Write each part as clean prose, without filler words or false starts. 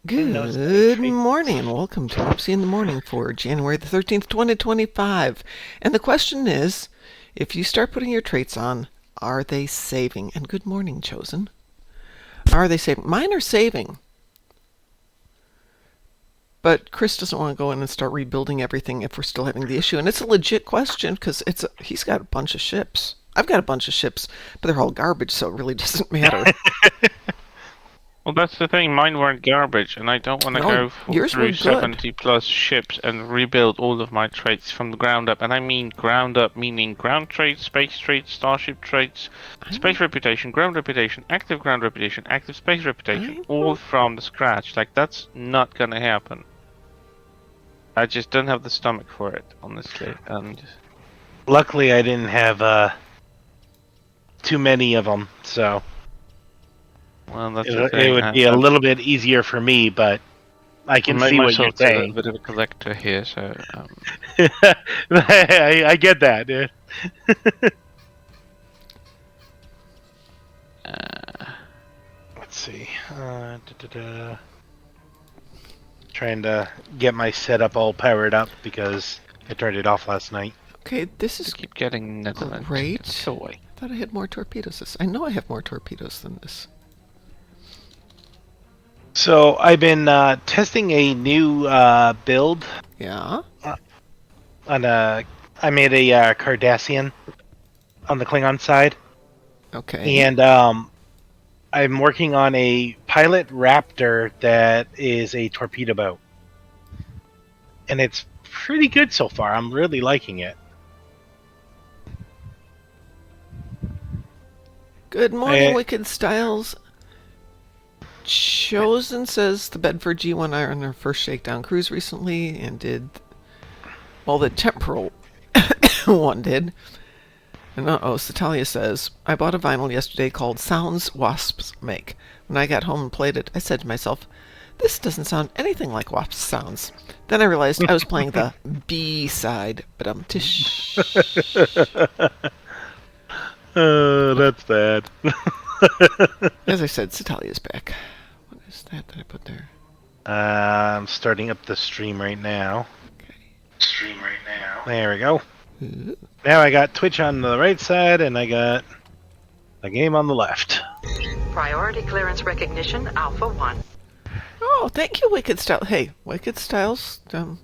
Good morning and welcome to Moopsy in the Morning for January the 13th, 2025. And the question is, if you start putting your traits on, are they saving? And good morning, Chosen. Are they saving? Mine are saving. But Chris doesn't want to go in and start rebuilding everything if we're still having the issue. And it's a legit question because he's got a bunch of ships. I've got a bunch of ships, but they're all garbage, so it really doesn't matter. Well, that's the thing. Mine weren't garbage, and I don't want to go through 70 plus ships and rebuild all of my traits from the ground up. And I mean ground up, meaning ground traits, space traits, starship traits, space reputation, ground reputation, active ground reputation, active space reputation, all from the scratch. Like, that's not going to happen. I just don't have the stomach for it, honestly. And luckily, I didn't have too many of them, so. Well, that's it would be a little bit easier for me, but I can see what you're saying. A bit of a collector here, so. I get that, dude. Let's see. Trying to get my setup all powered up because I turned it off last night. Okay, this is keep getting Netherlands. Great. Soy. I thought I had more torpedoes. I know I have more torpedoes than this. So I've been testing a new build. Yeah. I made a Cardassian on the Klingon side. Okay. And I'm working on a pilot Raptor that is a torpedo boat, and it's pretty good so far. I'm really liking it. Good morning, Wicked Styles. Chosen says the Bedford G1 are on their first shakedown cruise recently and did, well, the temporal one did. And Satalia says, I bought a vinyl yesterday called Sounds Wasps Make. When I got home and played it, I said to myself, this doesn't sound anything like wasp sounds. Then I realized I was playing the B side, but tish. That's bad. As I said, Satalia's back. What is that I put there? I'm starting up the stream right now. Okay. There we go. Ooh. Now I got Twitch on the right side, and I got the game on the left. Priority clearance recognition, Alpha 1. Oh, thank you, Wicked Styles. Hey, Wicked Styles, can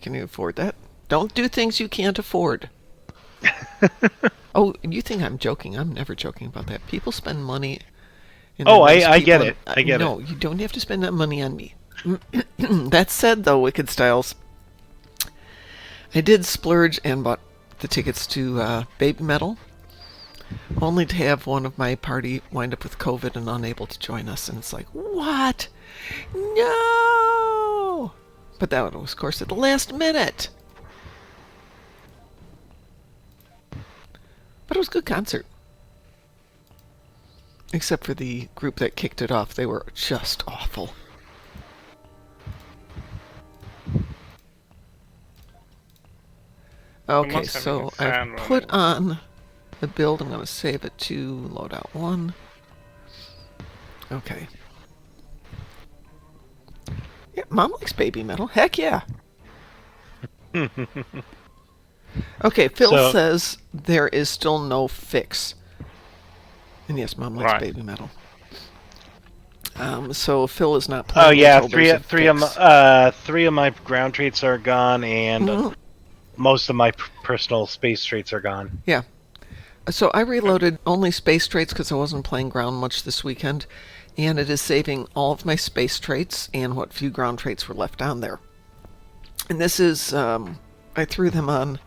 you afford that? Don't do things you can't afford. Oh, you think I'm joking? I'm never joking about that. People spend money. I get it. I get it. No, you don't have to spend that money on me. That said, though, Wicked Styles, I did splurge and bought the tickets to Baby Metal, only to have one of my party wind up with COVID and unable to join us. And it's like, what? No! But that was, of course, at the last minute. But it was a good concert. Except for the group that kicked it off. They were just awful. Okay, so I've put on the build. I'm going to save it to loadout 1. Okay. Yeah, Mom likes Baby Metal. Heck yeah. Okay, Phil says there is still no fix. And yes, Mom likes Baby Metal. So Phil is not playing. Oh yeah, three of my ground traits are gone, and most of my personal space traits are gone. Yeah. So I reloaded only space traits because I wasn't playing ground much this weekend, and it is saving all of my space traits and what few ground traits were left on there. And this is, I threw them on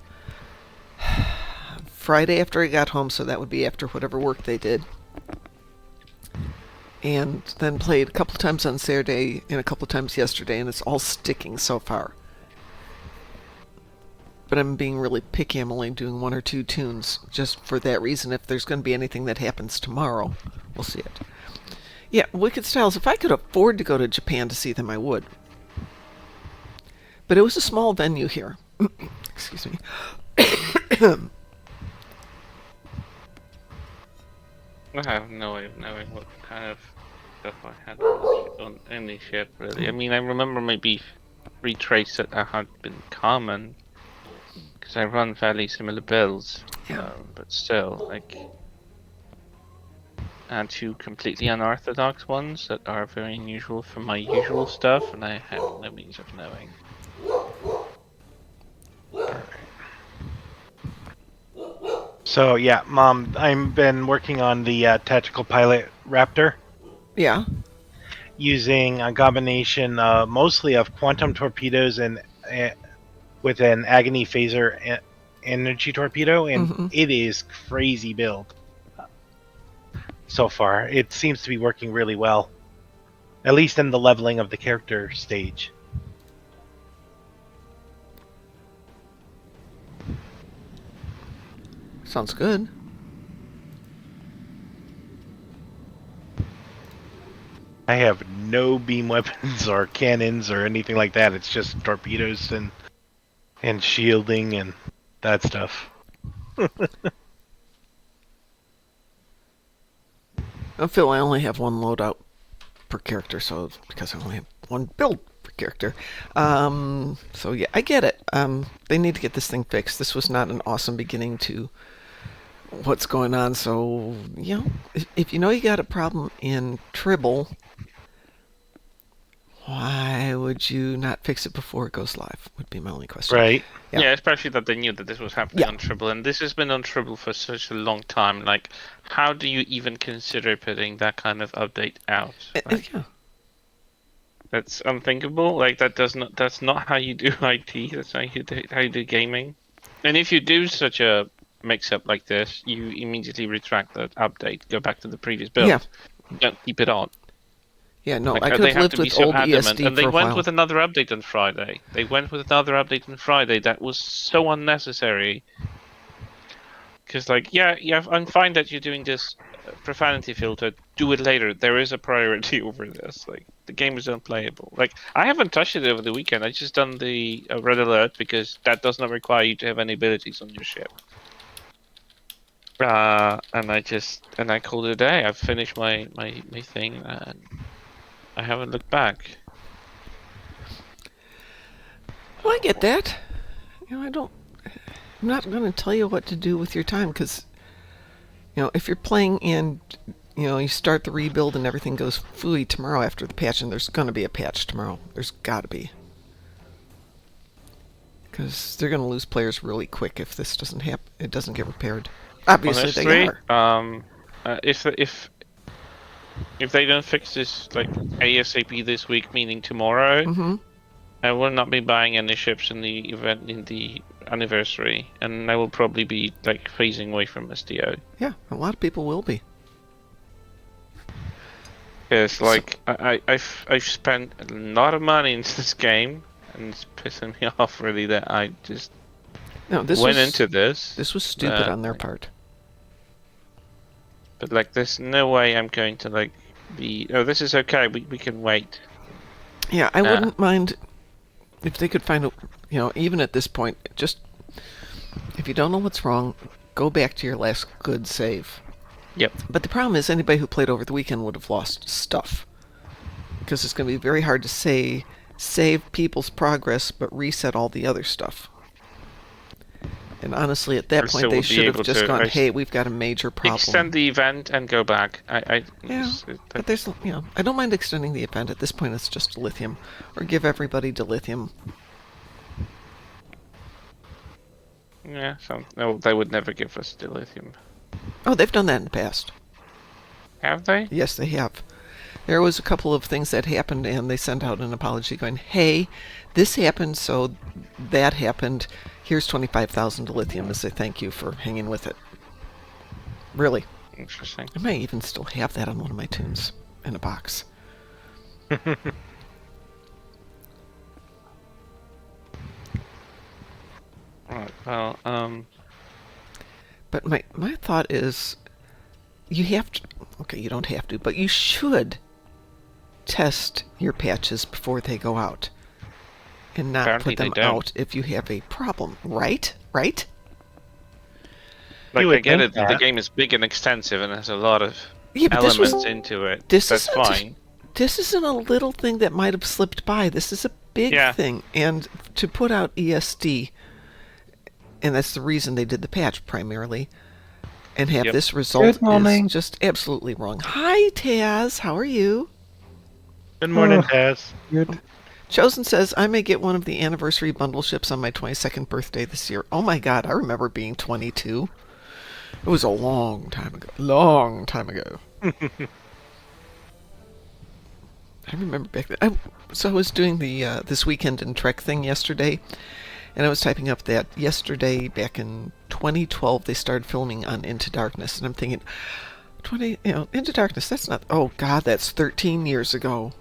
Friday after I got home, so that would be after whatever work they did. And then played a couple times on Saturday and a couple times yesterday, and it's all sticking so far. But I'm being really picky. I'm only doing 1 or 2 tunes just for that reason. If there's going to be anything that happens tomorrow, we'll see it. Yeah, Wicked Styles, if I could afford to go to Japan to see them, I would. But it was a small venue here. Excuse me. I have no way of knowing what kind of stuff I had on any ship, really. I mean, I remember maybe 3 traits that had been common, because I run fairly similar builds, but still, like, and 2 completely unorthodox ones that are very unusual for my usual stuff, and I have no means of knowing. So yeah, Mom, I've been working on the tactical pilot Raptor. Yeah. Using a combination mostly of quantum torpedoes and with an agony phaser energy torpedo, and it is crazy build. So far, it seems to be working really well, at least in the leveling of the character stage. Sounds good. I have no beam weapons or cannons or anything like that. It's just torpedoes and shielding and that stuff. I feel I only have one loadout per character, so because I only have one build per character. So yeah, I get it. They need to get this thing fixed. This was not an awesome beginning to what's going on. So, you know, if you know you got a problem in Tribble, why would you not fix it before it goes live? Would be my only question. Right. Yeah, especially that they knew that this was happening on Tribble, and this has been on Tribble for such a long time. Like, how do you even consider putting that kind of update out? Like, that's unthinkable. Like, that's not how you do IT. That's how you do gaming. And if you do such a mix-up like this, you immediately retract that update, go back to the previous build. Yeah. Don't keep it on. Yeah, no, like, I could have lived with old ESD and they for a went while. with another update on Friday. That was so unnecessary. Because, like, I'm fine that you're doing this profanity filter. Do it later. There is a priority over this. Like, the game is unplayable. Like, I haven't touched it over the weekend. I just done the red alert because that does not require you to have any abilities on your ship. And I called it a day. I've finished my thing, and I haven't looked back. Well, I get that. You know, I'm not going to tell you what to do with your time because, you know, if you're playing and, you know, you start the rebuild and everything goes fooey tomorrow after the patch, and there's going to be a patch tomorrow. There's got to be. Because they're going to lose players really quick if this doesn't happen. It doesn't get repaired. Obviously, honestly, they are. If they don't fix this like ASAP this week, meaning tomorrow, I will not be buying any ships in the event in the anniversary, and I will probably be like phasing away from STO. Yeah, a lot of people will be. Because like I've spent a lot of money into this game, and it's pissing me off really that I just went into this. This was stupid on their part. But like, there's no way I'm going to like be. Oh, this is okay. We can wait. Yeah, I wouldn't mind if they could find a. You know, even at this point, just if you don't know what's wrong, go back to your last good save. Yep. But the problem is, anybody who played over the weekend would have lost stuff because it's going to be very hard to save people's progress, but reset all the other stuff. And honestly, at that point, they should have just gone, "Hey, we've got a major problem." Extend the event and go back. But there's, you know, I don't mind extending the event. At this point, it's just dilithium, or give everybody dilithium. Yeah, no, they would never give us dilithium. Oh, they've done that in the past. Have they? Yes, they have. There was a couple of things that happened, and they sent out an apology going, "Hey, this happened, so that happened. Here's 25,000 dilithium as a thank you for hanging with it." Really. Interesting. I might even still have that on one of my tunes in a box. Right, well, But my thought is, you have to, okay, you don't have to, but you should test your patches before they go out. And not apparently put them out if you have a problem, right? Right? Like, I get it, the game is big and extensive and has a lot of Yeah, but elements into it. That's fine. This isn't a little thing that might have slipped by. This is a big thing. And to put out ESD, and that's the reason they did the patch primarily, and have this result is just absolutely wrong. Hi, Taz. How are you? Good morning, Taz. Good. Chosen says, I may get one of the anniversary bundle ships on my 22nd birthday this year. Oh my god, I remember being 22. It was a long time ago. Long time ago. I remember back then. So I was doing the This Weekend in Trek thing yesterday, and I was typing up that yesterday, back in 2012, they started filming on Into Darkness, and I'm thinking, Into Darkness, that's not, oh god, that's 13 years ago.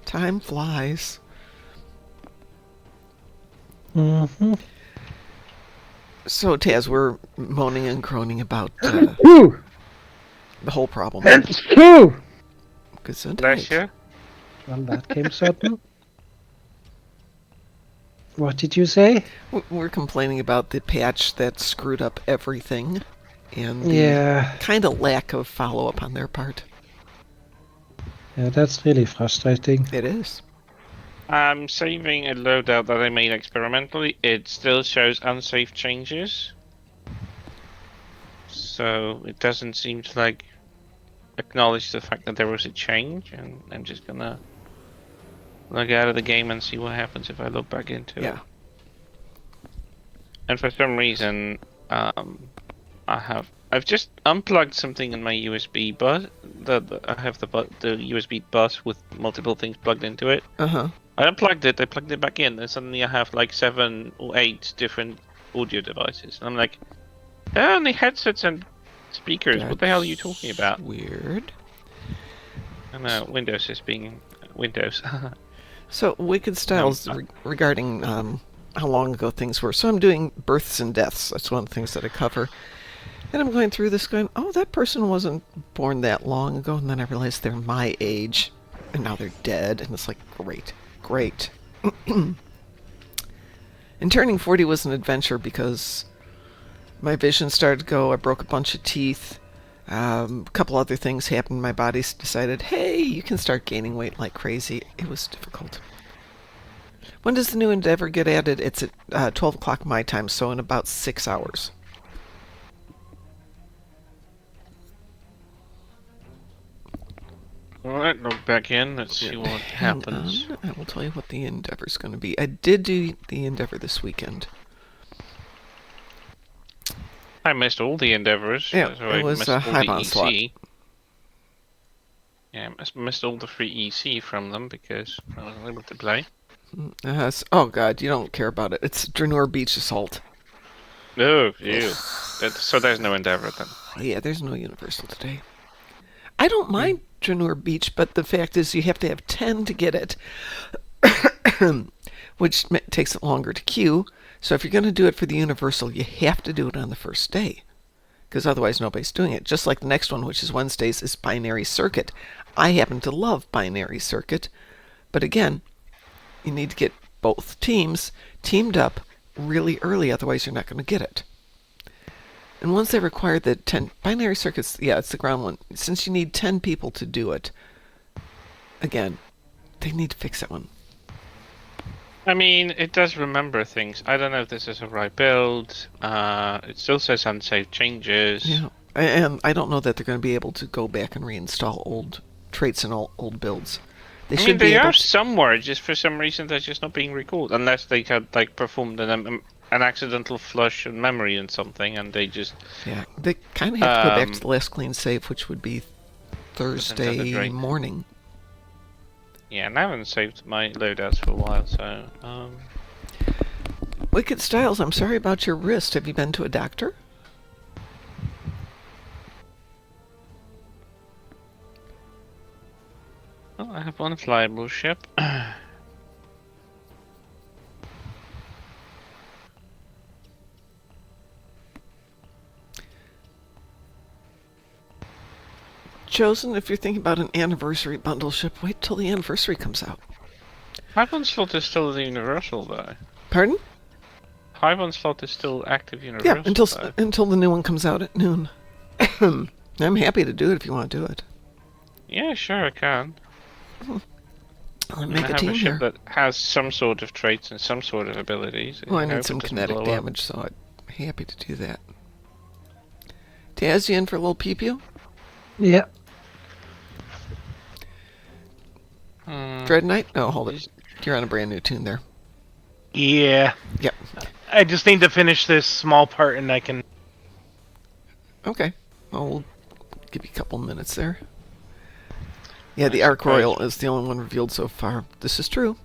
Time flies. Mm-hmm. So, Taz, we're moaning and groaning about the whole problem. That's true! Bless you. Well, that came sudden. What did you say? We're complaining about the patch that screwed up everything, and the kind of lack of follow-up on their part. Yeah, that's really frustrating. It is. I'm saving a loadout that I made experimentally. It still shows unsafe changes. So it doesn't seem to like acknowledge the fact that there was a change, and I'm just gonna log out of the game and see what happens if I log back into it. And for some reason, I've just unplugged something in my USB bus. I have the USB bus with multiple things plugged into it. I unplugged it. I plugged it back in, and suddenly I have like 7 or 8 different audio devices. And I'm like, they're only headsets and speakers. What the hell are you talking about? Weird. I know Windows is being Windows. So, Wicked Styles regarding how long ago things were. So I'm doing births and deaths. That's one of the things that I cover. And I'm going through this going, oh, that person wasn't born that long ago. And then I realized they're my age. And now they're dead. And it's like, great. And turning 40 was an adventure because my vision started to go. I broke a bunch of teeth. A couple other things happened. My body decided, hey, you can start gaining weight like crazy. It was difficult. When does the new endeavor get added? It's at 12 o'clock my time, so in about 6 hours. Alright, log back in. Let's see what happens. I will tell you what the endeavor's going to be. I did do the endeavor this weekend. I missed all the endeavors. Yeah, so it was a Hive Onslaught. Yeah, I missed all the free EC from them because I wasn't able to play. Oh god, you don't care about it. It's Draenor Beach Assault. Oh, ew. So there's no endeavor then. Yeah, there's no Universal today. I don't mind Draenor Beach, but the fact is you have to have 10 to get it, which takes it longer to queue. So if you're going to do it for the Universal, you have to do it on the first day, because otherwise nobody's doing it. Just like the next one, which is Wednesdays, is Binary Circuit. I happen to love Binary Circuit, but again, you need to get both teams teamed up really early, otherwise you're not going to get it. And once they require the 10 Binary Circuits, it's the ground one. Since you need 10 people to do it, again, they need to fix that one. I mean, it does remember things. I don't know if this is a right build. It still says unsafe changes. Yeah, and I don't know that they're going to be able to go back and reinstall old traits and old builds. They are somewhere, just for some reason they're just not being recalled, unless they had performed an accidental flush of memory and something, and they just... Yeah, they kind of have to go back to the last clean save, which would be Thursday morning. Yeah, and I haven't saved my loadouts for a while, so... Wicked Styles, I'm sorry about your wrist. Have you been to a doctor? Well, I have one flyable ship. Chosen, if you're thinking about an anniversary bundle ship, wait till the anniversary comes out. Hive Onslaught is still the Universal, though. Pardon? Hive Onslaught is still active Universal. Yeah, until the new one comes out at noon. I'm happy to do it if you want to do it. Yeah, sure, I can. I'll make I a have team a ship here. that has some sort of traits and some sort of abilities. Well, I need hope some it doesn't kinetic blow up. damage, so I'm happy to do that. Taz, you in for a little pew-pew? Yeah. Dread Knight? No, hold it. You're on a brand new tune there. Yeah. Yep. I just need to finish this small part and I can... Okay. Well, we'll give you a couple minutes there. Yeah, the Arc Royal is the only one revealed so far. This is true.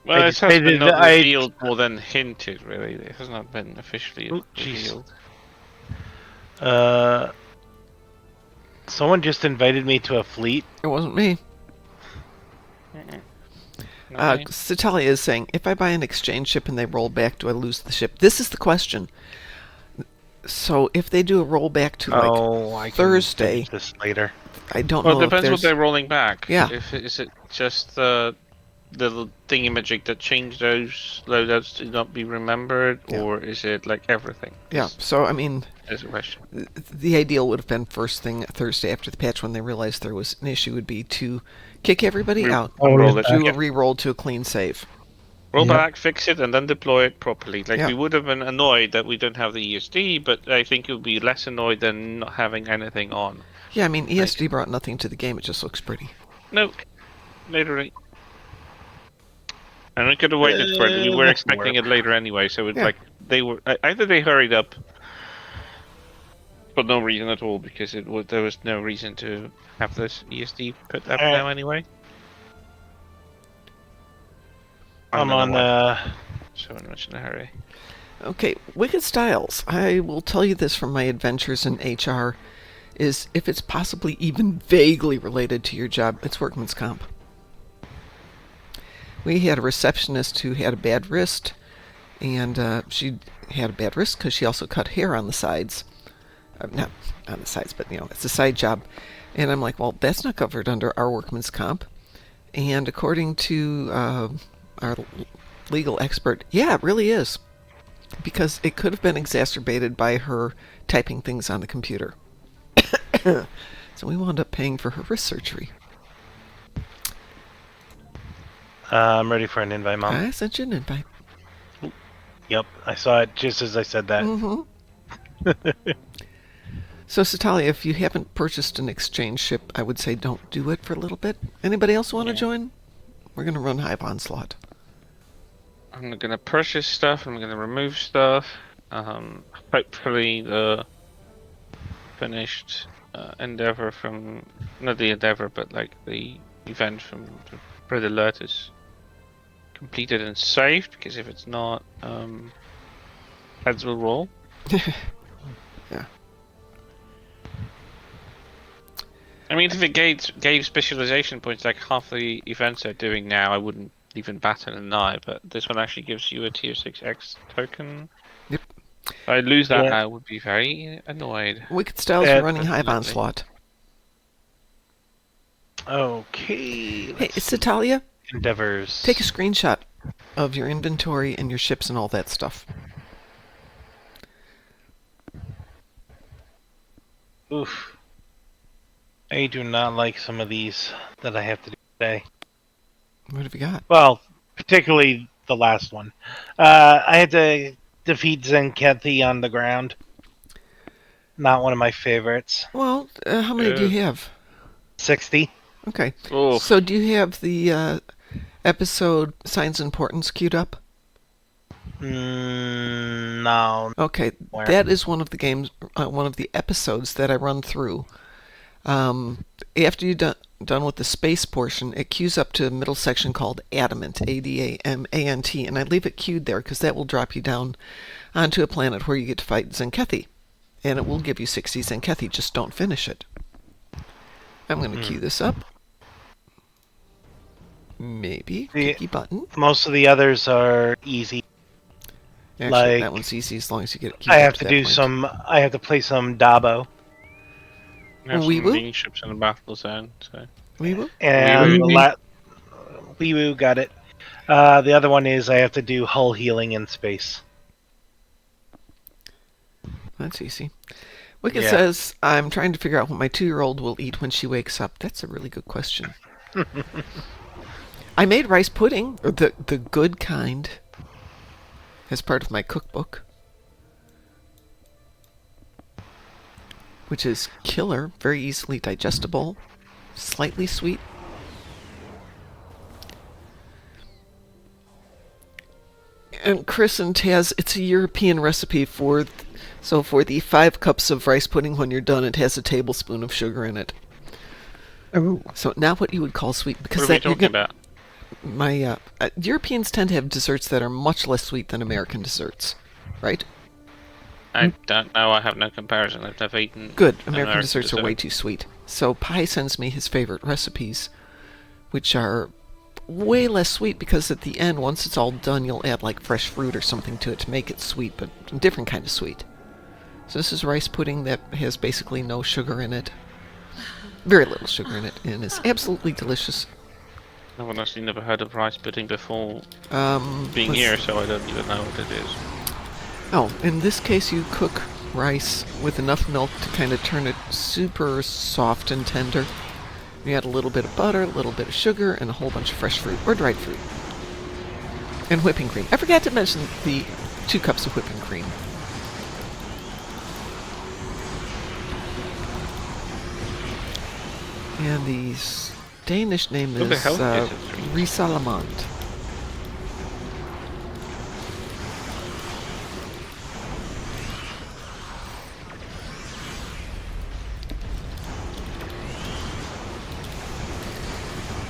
Well, it has been not revealed more than hinted, really. It has not been officially revealed. Someone just invited me to a fleet. It wasn't me. Satalia is saying, if I buy an exchange ship and they roll back, do I lose the ship? This is the question. So if they do a rollback to I Thursday, can this later. I don't know. Well, it depends what they're rolling back. Yeah. Is it just the little thingy-magic that changed those loadouts to not be remembered, or is it like everything? Yeah. So I mean, there's a question. The ideal would have been first thing Thursday after the patch when they realized there was an issue would be to kick everybody out, do a re-roll to a clean save. Roll back, fix it, and then deploy it properly. We would have been annoyed that we don't have the ESD, but I think you'll be less annoyed than not having anything on. Yeah, I mean, ESD brought nothing to the game. It just looks pretty. No, literally. And we could have waited for it. We were expecting it later anyway, so it's they were either they hurried up for no reason at all because there was no reason to have this ESD put up now anyway. I'm on so much in a hurry. Okay, Wicked Styles. I will tell you this from my adventures in HR, is if it's possibly even vaguely related to your job, it's workman's comp. We had a receptionist who had a bad wrist, and she had a bad wrist because she also cut hair on the sides. Not on the sides, but it's a side job. And I'm like, well, that's not covered under our workman's comp. And according to our legal expert, yeah, it really is. Because it could have been exacerbated by her typing things on the computer. So we wound up paying for her wrist surgery. I'm ready for an invite, Mom. I sent you an invite. Yep, I saw it just as I said that. Mm-hmm. So, Satalia, if you haven't purchased an exchange ship, I would say don't do it for a little bit. Anybody else want to join? We're going to run Hive Onslaught. I'm going to purchase stuff. I'm going to remove stuff. Hopefully the finished Endeavor from... Not the Endeavor, but the event from Red Alert is completed and saved, because if it's not, heads will roll. Yeah. I mean, if it gave specialization points like half the events they're doing now, I wouldn't even bat an eye, but this one actually gives you a tier 6X token. Yep. If I lose that, I would be very annoyed. Wicked Styles are running Hive Onslaught. Okay. Hey, Satalia? Endeavors. Take a screenshot of your inventory and your ships and all that stuff. Oof. I do not like some of these that I have to do today. What have you got? Well, particularly the last one. I had to defeat Zenkethi on the ground. Not one of my favorites. Well, how many do you have? 60. Okay. Oof. So do you have the episode Signs of Importance queued up? No. Okay, that is one of the games, one of the episodes that I run through. After you're done with the space portion, it queues up to a middle section called Adamant, A-D-A-M-A-N-T, and I leave it queued there because that will drop you down onto a planet where you get to fight Zenkethi, and it will give you 60 Zenkethi, just don't finish it. I'm going to queue this up. Maybe. Clicky button. Most of the others are easy. Actually, that one's easy as long as you get it queued I up have to to do point. some. I have to play some Dabo. There's some mini ships in the battle zone. So. Weewoo? And Weewoo got it. The other one is I have to do hull healing in space. That's easy. Wicked Yeah. says, I'm trying to figure out what my 2-year-old will eat when she wakes up. That's a really good question. I made rice pudding, or the good kind, as part of my cookbook, which is killer, very easily digestible, slightly sweet. And Chris and Taz, it's a European recipe for the 5 cups of rice pudding, when you're done, it has a tablespoon of sugar in it. Oh, So not what you would call sweet, because What are we talking about? My Europeans tend to have desserts that are much less sweet than American desserts, right? I don't know. I have no comparison. I've never eaten. Good. American desserts are way too sweet. So Pi sends me his favorite recipes, which are way less sweet, because at the end, once it's all done, you'll add like fresh fruit or something to it to make it sweet, but a different kind of sweet. So this is rice pudding that has basically no sugar in it. Very little sugar in it, and it's absolutely delicious. No one actually never heard of rice pudding before being let's- here, so I don't even know what it is. Oh, in this case, you cook rice with enough milk to kind of turn it super soft and tender. You add a little bit of butter, a little bit of sugar, and a whole bunch of fresh fruit, or dried fruit. And whipping cream. I forgot to mention the 2 cups of whipping cream. And the Danish name Who the is hell is it? Risalamand.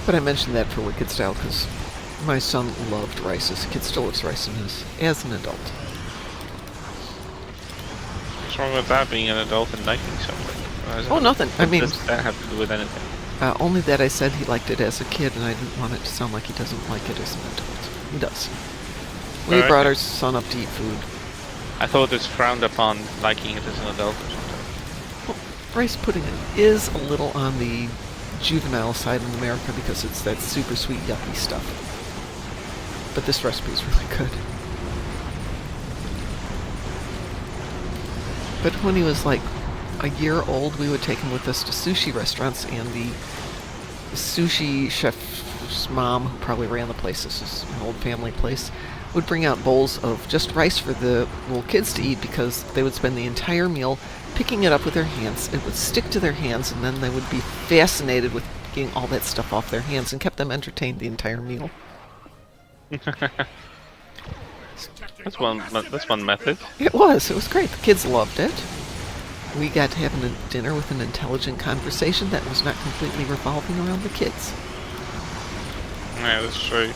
But I mentioned that for Wicked Style because my son loved rice as a kid, still loves rice as an adult. What's wrong with that, being an adult and liking something? Oh, nothing. I mean, does that have to do with anything? only that I said he liked it as a kid, and I didn't want it to sound like he doesn't like it as an adult. He does. We Alright. brought our son up to eat food. I thought it's frowned upon liking it as an adult or something. Well, rice pudding is a little on the juvenile side in America because it's that super sweet, yucky stuff. But this recipe is really good. But when he was like a year old, we would take him with us to sushi restaurants, and the sushi chef's mom, who probably ran the place, this is an old family place, would bring out bowls of just rice for the little kids to eat, because they would spend the entire meal picking it up with their hands. It would stick to their hands, and then they would be fascinated with getting all that stuff off their hands, and kept them entertained the entire meal. That's one method. It was great. The kids loved it. We got to have a dinner with an intelligent conversation that was not completely revolving around the kids. Yeah, that's true.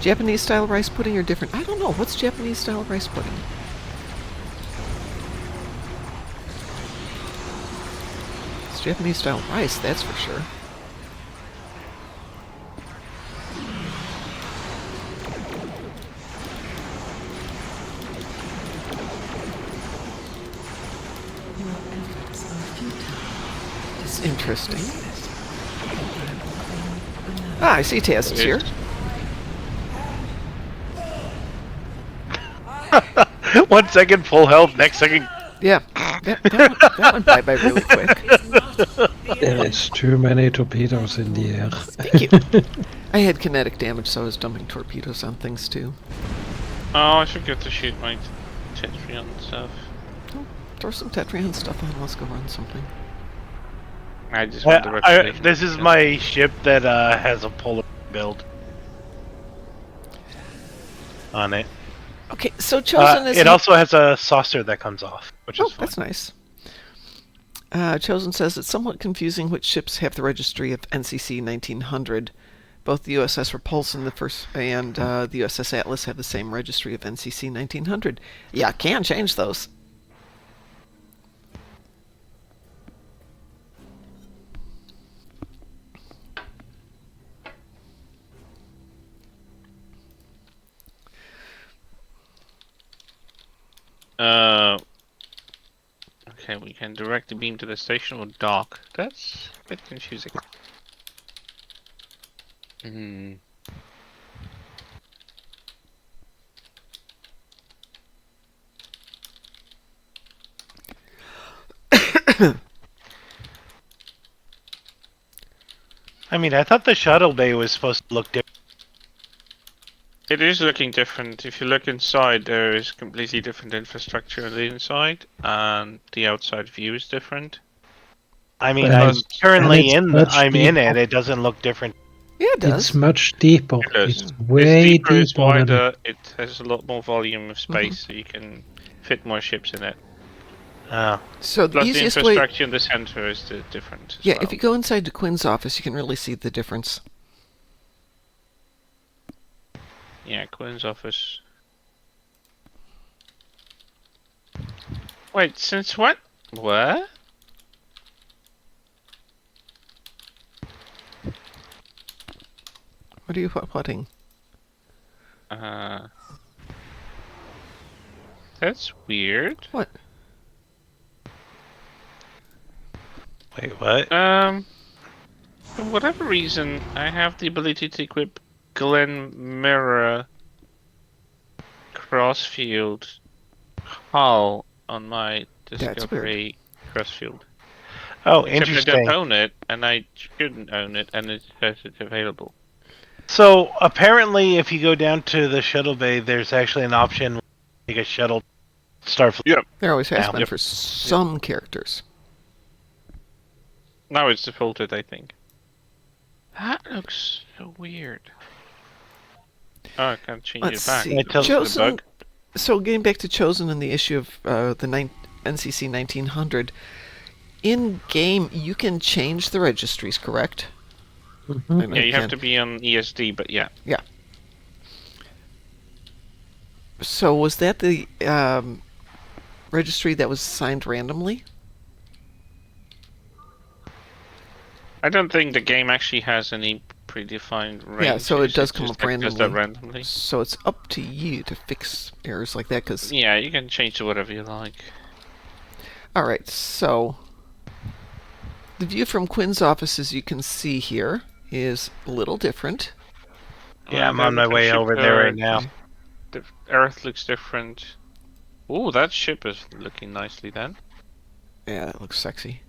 Japanese style rice pudding or different? I don't know. What's Japanese style rice pudding? It's Japanese style rice, that's for sure. It's interesting. Ah, I see Taz is here. 1 second full health, next second. Yeah, that went by really quick. there is too many torpedoes in the air. Thank you. I had kinetic damage, so I was dumping torpedoes on things too. Oh, I should get to shoot my Tetrion stuff. Oh, throw some Tetrion stuff on. Let's go run something. I just want the reputation. This is my ship that has a polar build on it. Okay, so Chosen is... It also has a saucer that comes off, which is fun. That's nice. Chosen says it's somewhat confusing which ships have the registry of NCC 1900. Both the USS Repulse and the USS Atlas have the same registry of NCC 1900. Yeah, can change those. Okay, we can direct the beam to the station or dock. That's a bit confusing. I mean, I thought the shuttle bay was supposed to look different. It is looking different. If you look inside, there is completely different infrastructure on the inside, and the outside view is different. I mean, And I'm currently in. I'm in deeper. it. It doesn't look different. Yeah, it does. It's much deeper. It does. It's way deeper, it's deeper than. wider, it has a lot more volume of space, so you can fit more ships in it. So the Plus, the easiest way. infrastructure in the center is different. As Yeah, well. if you go inside to Quinn's office, you can really see the difference. Yeah, Quinn's office. Wait, since what? What? What are you putting? That's weird. What? Wait, what? For whatever reason, I have the ability to equip Glen Mirror Crossfield hull on my Discovery Crossfield. Oh, Except interesting. I don't own it, and I shouldn't own it, and it says it's available. So apparently, if you go down to the shuttle bay, there's actually an option to take a shuttle Starfleet. Yep. There always has Now. been for some characters. Now it's defaulted, I think. That looks so weird. Oh, I can't change Let's it back. see. It tells- Chosen. So getting back to Chosen and the issue of the NCC 1900, in game you can change the registries, correct? Mm-hmm. I know Yeah, you have can. to be on ESD, but yeah. Yeah. So was that the registry that was assigned randomly? I don't think the game actually has any predefined range. Yeah, so it does come up Does randomly. that randomly. So it's up to you to fix errors like that, because... Yeah, you can change to whatever you like. Alright, so... The view from Quinn's office, as you can see here, is a little different. Yeah, I'm on my way over there right now. The Earth looks different. Ooh, that ship is looking nicely then. Yeah, that looks sexy.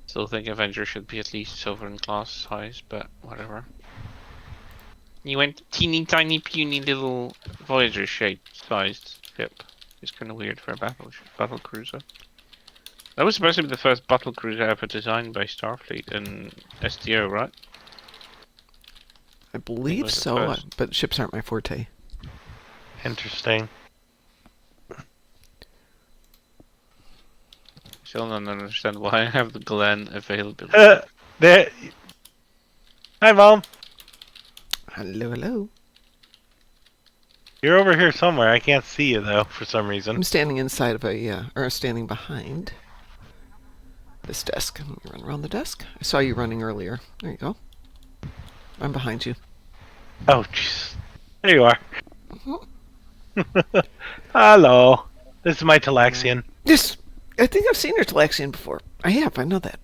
Still think Avenger should be at least Sovereign class size, but whatever. You went teeny tiny puny little Voyager shaped sized ship. It's kind of weird for a battle cruiser. That was supposed to be the first battle cruiser ever designed by Starfleet in STO, right? I believe was the so, first. but ships aren't my forte. Interesting. Still don't understand why I have the Glen available. There. Hi, Mom. Hello, hello. You're over here somewhere. I can't see you though, for some reason. I'm standing inside of or standing behind this desk. Let me run around the desk. I saw you running earlier. There you go. I'm behind you. Oh, jeez. There you are. Hello. This is my Talaxian. Yes, I think I've seen your Talaxian before. I have. I know that.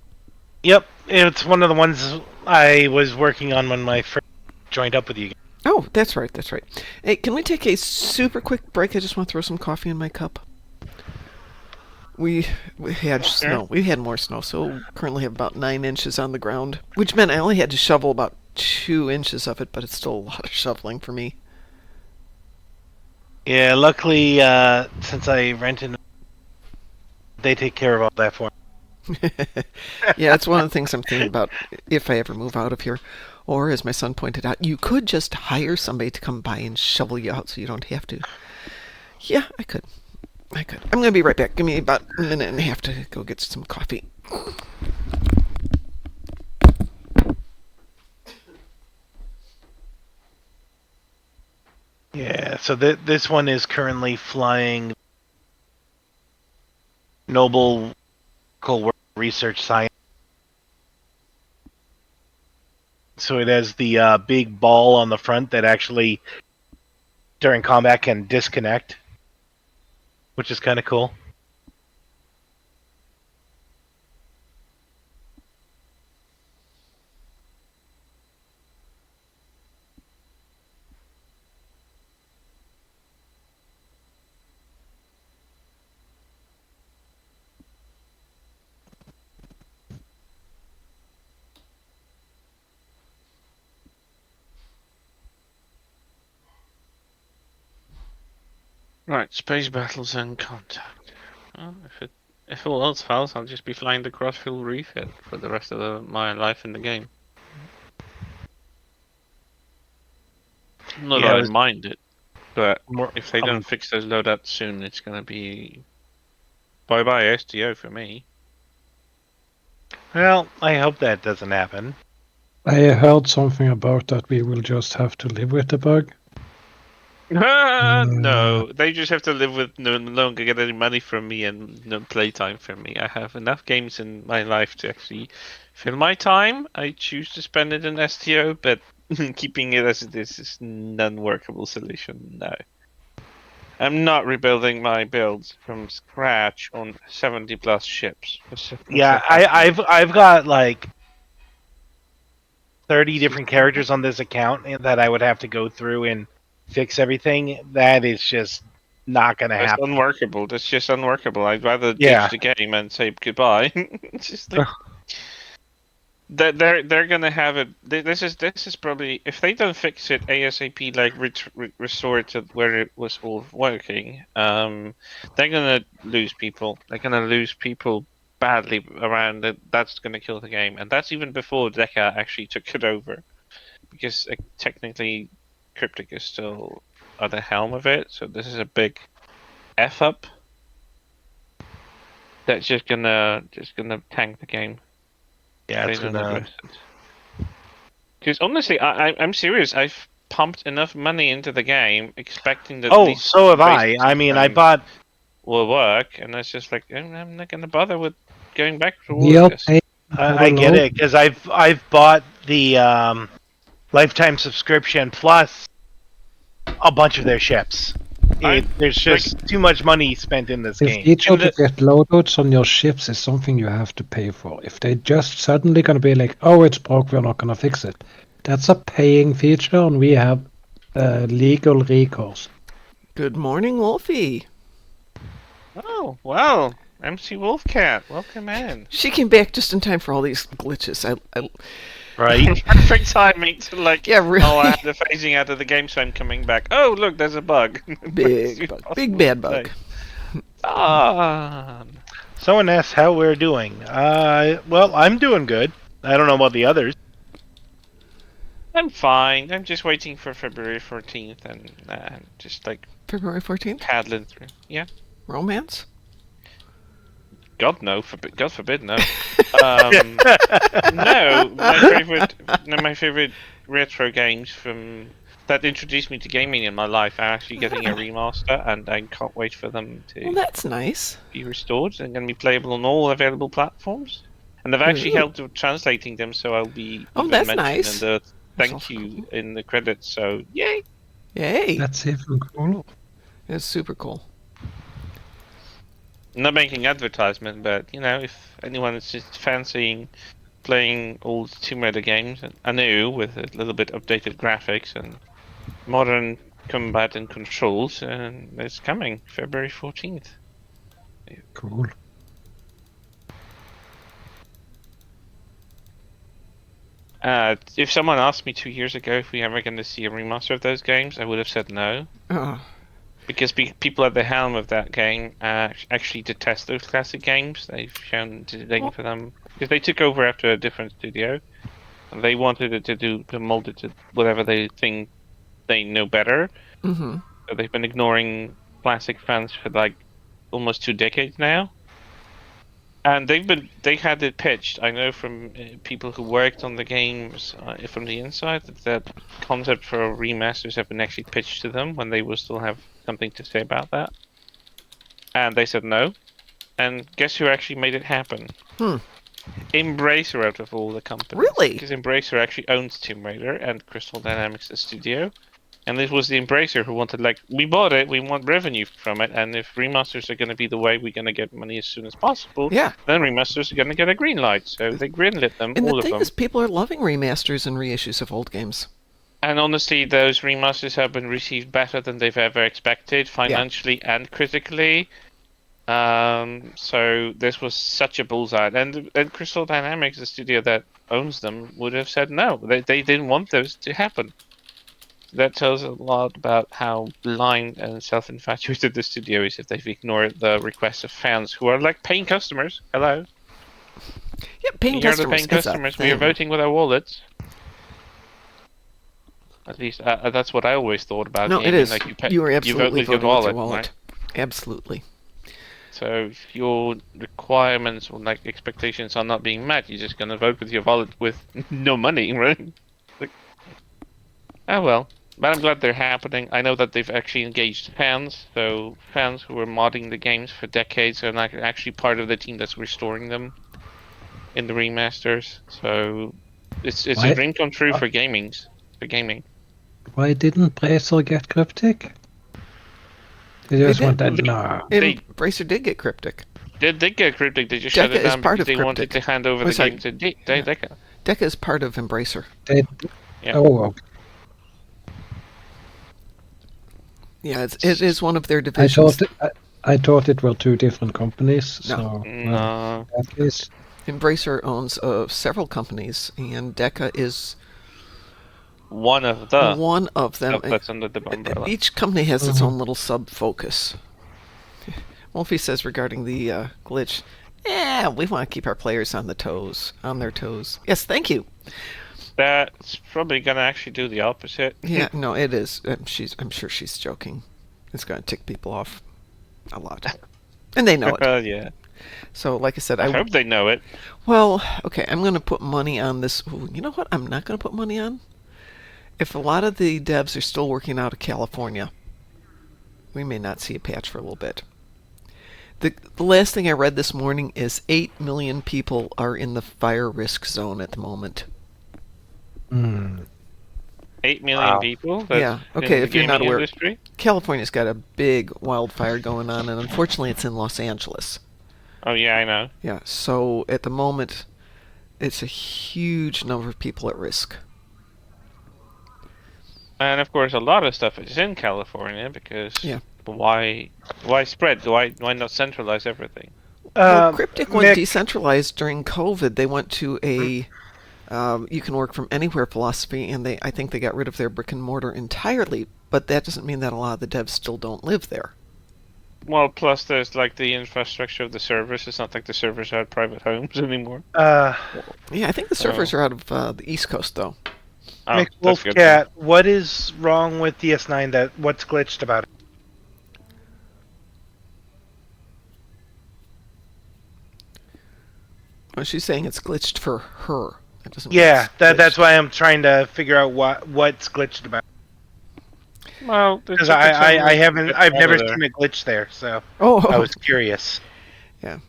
Yep, it's one of the ones I was working on when I first joined up with you. Oh, that's right. That's right. Hey, can we take a super quick break? I just want to throw some coffee in my cup. We had snow. We had more snow, so we currently have about 9 inches on the ground, which meant I only had to shovel about 2 inches of it, but it's still a lot of shoveling for me. Yeah, luckily, since I rented, they take care of all that for me. Yeah, that's one of the things I'm thinking about if I ever move out of here. Or, as my son pointed out, you could just hire somebody to come by and shovel you out so you don't have to. Yeah, I could. I'm going to be right back. Give me about a minute and a half to go get some coffee. Yeah, so this one is currently flying Noble Research Science. So it has the big ball on the front that actually, during combat, can disconnect, which is kind of cool. Right, space battles and contact. Well, if all else fails, I'll just be flying the crossfield refit for the rest of my life in the game. Not that I mind it, but if they don't fix those loadouts soon, it's gonna be bye-bye STO for me. Well, I hope that doesn't happen. I heard something about that we will just have to live with the bug. No, they just have to live with no longer get any money from me and no playtime from me. I have enough games in my life to actually fill my time. I choose to spend it in STO, but keeping it as it is an unworkable solution. No. I'm not rebuilding my builds from scratch on 70 plus ships. Yeah, I've got like 30 different characters on this account that I would have to go through and fix everything. That is just not going to happen. That's unworkable. That's just unworkable. I'd rather ditch the game and say goodbye. It's just like they're gonna have it. This is probably, if they don't fix it ASAP, like restore it to where it was all working. They're gonna lose people. They're gonna lose people badly around it. That's gonna kill the game, and that's even before Deca actually took it over, because technically Cryptic is still at the helm of it. So this is a big F up. That's just gonna tank the game. Yeah, it's gonna. Because honestly, I'm serious. I've pumped enough money into the game, expecting that. Oh, so have I. I mean, I bought. Will work, and it's just like I'm not gonna bother with going back to all of this. I get it, because I've bought the lifetime subscription plus a bunch of their ships. There's just too much money spent in this game. The feature to get loadouts on your ships is something you have to pay for. If they just suddenly gonna be like, oh, it's broke, we're not gonna fix it. That's a paying feature, and we have legal recourse. Good morning, Wolfie. Oh, wow. MC Wolfcat, welcome in. She came back just in time for all these glitches. Right. Perfect timing to yeah, really. Oh, I have the phasing out of the game, so I'm coming back. Oh, look, there's a bug. Big bug. Big bad bug. Someone asked how we're doing. Well, I'm doing good. I don't know about the others. I'm fine. I'm just waiting for February 14th and just like February 14th? paddling through. Yeah. Romance? God no, God forbid no. No, my favorite retro games from that introduced me to gaming in my life are actually getting a remaster, and I can't wait for them to. Well, that's nice. Be restored and going to be playable on all available platforms, and they've actually helped with translating them, so I'll be. Oh, that's nice. And thank you in the credits. So yay! Yay! That's even cool. It's super cool. Not making advertisement, but if anyone is just fancying playing old Tomb Raider games, anew with a little bit updated graphics and modern combat and controls, and it's coming February 14th. Cool. If someone asked me 2 years ago if we ever going to see a remaster of those games, I would have said no. Because people at the helm of that game actually detest those classic games. They've shown disdain for them because they took over after a different studio. And they wanted it to mold it to whatever they think they know better. Mm-hmm. So they've been ignoring classic fans for like almost 2 decades now. And they had it pitched. I know from people who worked on the games from the inside that concept for remasters have been actually pitched to them when they will still have something to say about that. And they said no. And guess who actually made it happen? Embracer out of all the companies. Really? Because Embracer actually owns Tomb Raider and Crystal Dynamics, the studio. And this was the Embracer who wanted, we bought it, we want revenue from it, and if remasters are going to be the way we're going to get money as soon as possible, then remasters are going to get a green light. So they greenlit them, and all of them. And the thing is, people are loving remasters and reissues of old games. And honestly, those remasters have been received better than they've ever expected, financially and critically. So this was such a bullseye. And Crystal Dynamics, the studio that owns them, would have said no. They didn't want those to happen. that tells a lot about how blind and self-infatuated the studio is if they've ignored the requests of fans who are like paying customers. Hello. Yeah, paying You're the customers. paying customers. We are voting with our wallets. At least that's what I always thought about No, gaming. it is. Like You are you vote absolutely with your voting with your wallet, wallet. right? Absolutely. So if your requirements or like expectations are not being met, you're just gonna vote with your wallet with no money, right? Like, oh well. But I'm glad they're happening. I know that they've actually engaged fans, so fans who were modding the games for decades are not actually part of the team that's restoring them in the remasters. So it's a dream come true for gaming. Why didn't Bracer get Cryptic? They just want that. No. Embracer did get Cryptic. They did get Cryptic. They just Deca shut it is down part because of they wanted Cryptic. to hand over the sorry. game to Deca. Deca is part of Embracer. Yeah. Oh, okay. Yeah, it is one of their divisions. I thought it were two different companies. No. So No. at least Embracer owns several companies, and Deca is one of them. That's under the umbrella. Each company has its own little sub-focus. Wolfie says regarding the glitch, we want to keep our players on their toes. Yes, thank you. That's probably gonna actually do the opposite. Yeah, no, it is. I'm sure she's joking. It's gonna tick people off a lot, and they know it. Yeah. So, like I said, I hope they know it. Well, okay, I'm gonna put money on this. Ooh, you know what? I'm not gonna put money on. If a lot of the devs are still working out of California, we may not see a patch for a little bit. The last thing I read this morning is 8 million people are in the fire risk zone at the moment. 8 million people? Yeah, okay, if you're not aware, industry? California's got a big wildfire going on, and unfortunately it's in Los Angeles. Oh, yeah, I know. Yeah, so at the moment, it's a huge number of people at risk. And of course, a lot of stuff is in California because why spread? Why not centralize everything? Well, Cryptic went decentralized during COVID. They went to a you can work from anywhere philosophy, and I think they got rid of their brick and mortar entirely. But that doesn't mean that a lot of the devs still don't live there. Well, plus there's like the infrastructure of the servers. It's not like the servers are at private homes anymore. Yeah, I think the servers are out of the East Coast, though. Oh, Wolfcat, what is wrong with DS9? What's glitched about it? Well, she's saying it's glitched for her. That doesn't. Yeah, that's why I'm trying to figure out what's glitched about. Well, because I've never seen a glitch there, so I was curious. Yeah.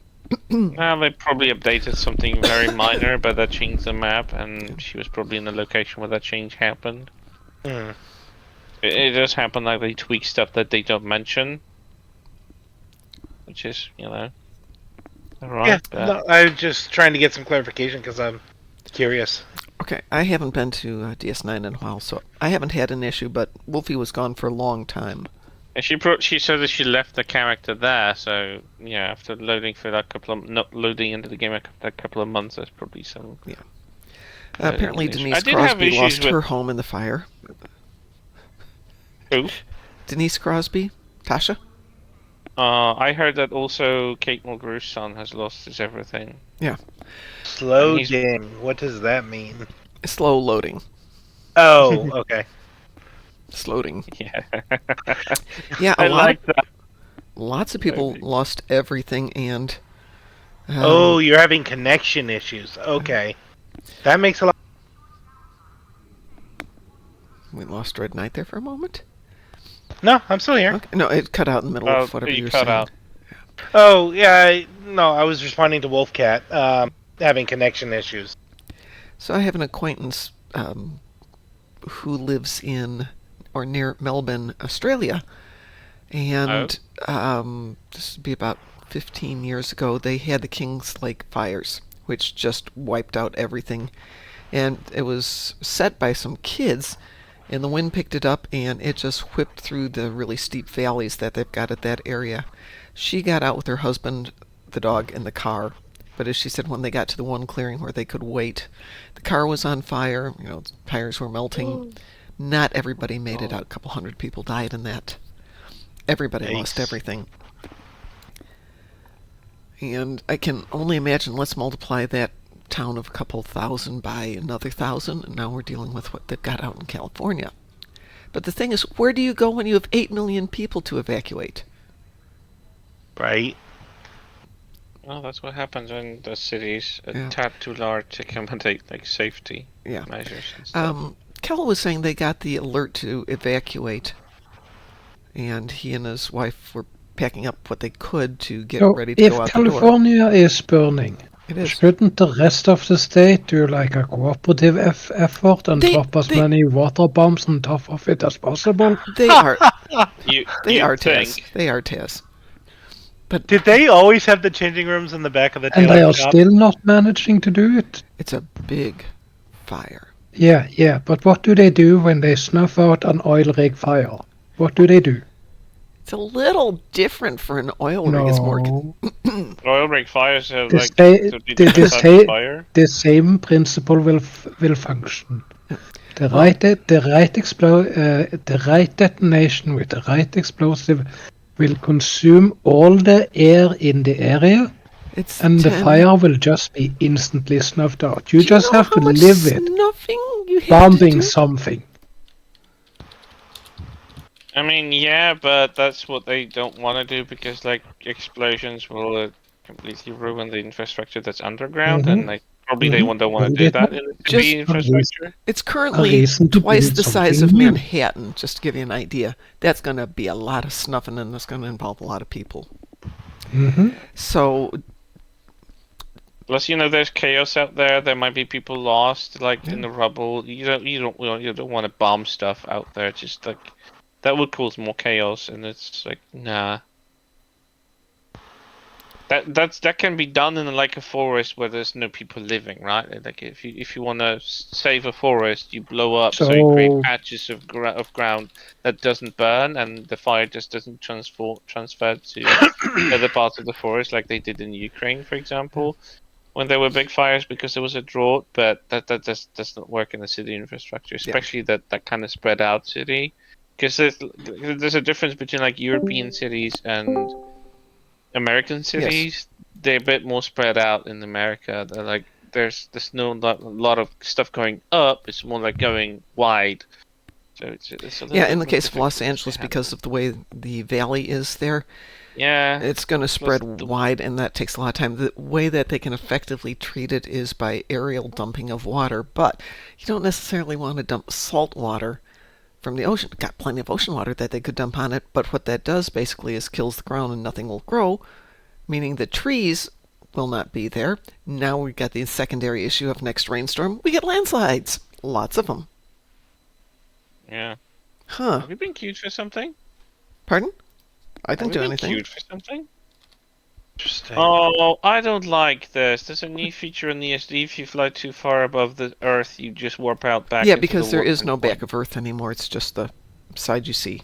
Well, they probably updated something very minor, but that changed the map, and she was probably in the location where that change happened. It does happen, like they tweak stuff that they don't mention, which is, alright. Yeah, no, I'm just trying to get some clarification because I'm curious. Okay, I haven't been to DS9 in a while, so I haven't had an issue, but Wolfie was gone for a long time. And she said that she left the character there, so yeah, after loading for that not loading into the game a couple of months, there's probably some. Yeah. Apparently, Denise Crosby lost her home in the fire. Who? Denise Crosby, Tasha. I heard that also Kate Mulgrew's son has lost his everything. Yeah. Loading. What does that mean? Slow loading. Oh, okay. Sloading. Yeah. Yeah, I like that. Lots of people lost everything, and you're having connection issues. Okay, that makes a lot. We lost Red Knight there for a moment. No, I'm still here. Okay. No, it cut out in the middle of whatever you were saying. Out. Oh yeah, I was responding to Wolfcat having connection issues. So I have an acquaintance who lives in or near Melbourne, Australia, and this would be about 15 years ago. They had the Kings Lake fires, which just wiped out everything, and it was set by some kids, and the wind picked it up, and it just whipped through the really steep valleys that they've got at that area. She got out with her husband, the dog, and the car. But as she said, when they got to the one clearing where they could wait, the car was on fire. The tires were melting. Not everybody made it out. A couple hundred people died in that. Everybody lost everything. And I can only imagine, let's multiply that town of a couple thousand by another 1,000, and now we're dealing with what they've got out in California. But the thing is, where do you go when you have 8 million people to evacuate? Right. Well, that's what happens when the city's a tad too large to accommodate safety measures and stuff. Kel was saying they got the alert to evacuate, and he and his wife were packing up what they could to get ready to go out the door. If California is burning, shouldn't the rest of the state do a cooperative effort and drop as many water bombs on top of it as possible? They are. They are Taz. But did they always have the changing rooms in the back of the tailor shop? And they are shop? Still not managing to do it? It's a big fire. Yeah, but what do they do when they snuff out an oil rig fire? What do they do? It's a little different for an oil rig. It's more... Oil rig fires are the same principle will function. The right detonation with the right explosive will consume all the air in the area, and the fire will just be instantly snuffed out. You just have to live it. Bombing something. I mean, yeah, but that's what they don't want to do because, explosions will completely ruin the infrastructure that's underground, and they don't want to do that in the city infrastructure. It's currently twice the size of Manhattan, just to give you an idea. That's going to be a lot of snuffing, and that's going to involve a lot of people. So... Plus, there's chaos out there. There might be people lost, in the rubble. You don't want to bomb stuff out there. Just that would cause more chaos, and it's nah. That can be done in a forest where there's no people living, right? If you want to save a forest, you blow up so you create patches of ground that doesn't burn, and the fire just doesn't transfer to other parts of the forest, like they did in Ukraine, for example, when there were big fires because there was a drought. But that just does not work in the city infrastructure, especially that kind of spread out city, because there's a difference between European cities and American cities. Yes. They're a bit more spread out in America. They're there's no lot of stuff going up. It's more going wide. So it's in the case of Los Angeles, because of the way the valley is there, it's going to spread wide, and that takes a lot of time. The way that they can effectively treat it is by aerial dumping of water, but you don't necessarily want to dump salt water from the ocean. Got plenty of ocean water that they could dump on it, but what that does basically is kills the ground and nothing will grow, meaning the trees will not be there. Now we've got the secondary issue of next rainstorm. We get landslides. Lots of them. Yeah. Huh. Have you been queued for something? Pardon? I didn't do anything. Queued for something? Interesting. Oh, I don't like this. There's a new feature in the ESD. If you fly too far above the Earth, you just warp out back. Yeah, because there is no back of Earth anymore. It's just the side you see.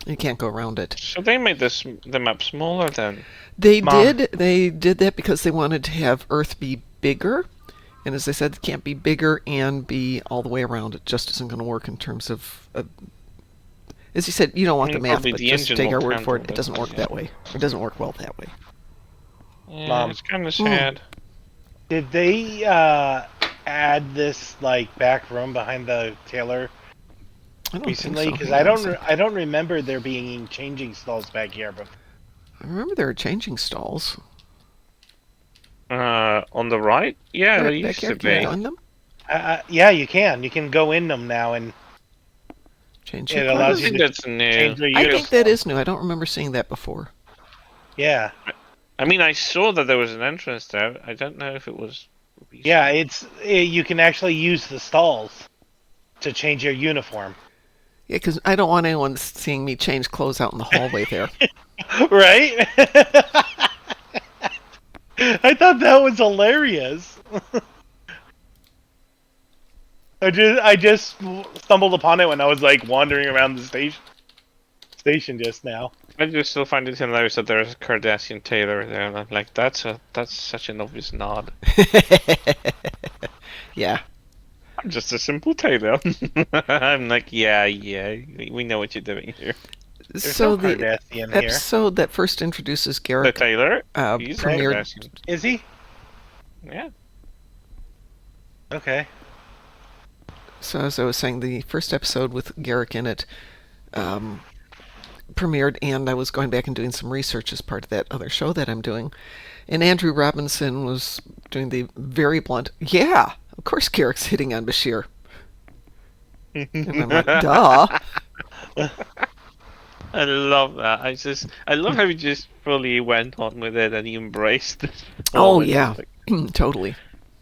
You can't go around it. So they made the map smaller then? They did. They did that because they wanted to have Earth be bigger. And as I said, it can't be bigger and be all the way around. It just isn't going to work in terms of... as you said, you don't want the math, but just take our word for it. It doesn't work that way. It doesn't work well that way. Yeah, it's kind of sad. Did they add this back room behind the tailor recently? Because I don't remember there being changing stalls back here. But I remember there were changing stalls. On the right? Yeah, there used to be. On them? Yeah, you can. You can go in them now and change it. Allows you to that's new. I think that is new. I don't remember seeing that before. Yeah. I mean, I saw that there was an entrance there. I don't know if it was... Yeah, you can actually use the stalls to change your uniform. Yeah, because I don't want anyone seeing me change clothes out in the hallway there. Right? I thought that was hilarious. I just stumbled upon it when I was wandering around the station just now. I just still find it hilarious that there's a Kardashian tailor there, and I'm like, that's such an obvious nod. Yeah. I'm just a simple tailor. I'm like, yeah, we know what you're doing here. There's So no the Cardassian here. episode that first introduces The Garrick tailor, he's premiered. Cardassian. Is he? Yeah. Okay. So as I was saying, the first episode with Garrick in it premiered, and I was going back and doing some research as part of that other show that I'm doing. And Andrew Robinson was doing the very blunt, yeah, of course Garrick's hitting on Bashir. And I'm like, duh. I love that. I love how he just fully went on with it and he embraced it. Oh, yeah. Totally.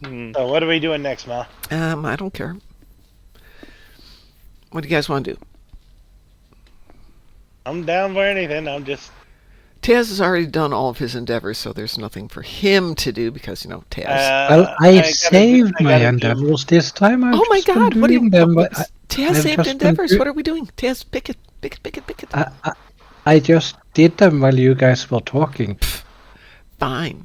So what are we doing next, Ma? I don't care. What do you guys want to do? I'm down for anything. I'm just... Taz has already done all of his endeavors, so there's nothing for him to do because, Taz. Well, I saved my endeavors this time. Oh my God! What do you? Taz saved endeavors. What are we doing? Taz, pick it. I just did them while you guys were talking. Fine.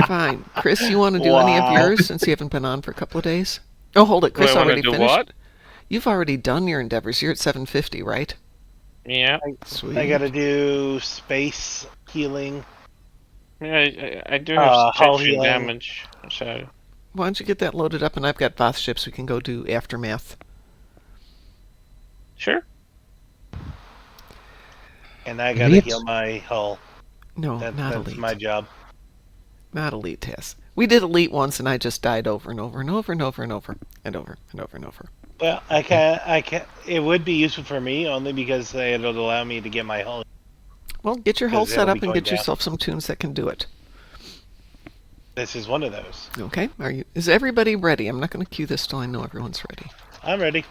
Fine. Chris, you want to do any of yours since you haven't been on for a couple of days? Oh, hold it. Chris already finished. What? You've already done your endeavors. You're at 750, right? Yeah. Sweet. I gotta do space healing. Yeah, I do have stretching damage, so... Why don't you get that loaded up, and I've got Voth ships. We can go do Aftermath. Sure. And I gotta heal my hull. No, not Elite. That's my job. Not Elite, Taz. We did Elite once, and I just died over and over and over and over and over and over and over and over. Well, I can't. It would be useful for me only because it'll allow me to get my hull. Well, get your hull set up and get yourself some tunes that can do it. This is one of those. Okay. Is everybody ready? I'm not going to cue this till I know everyone's ready. I'm ready.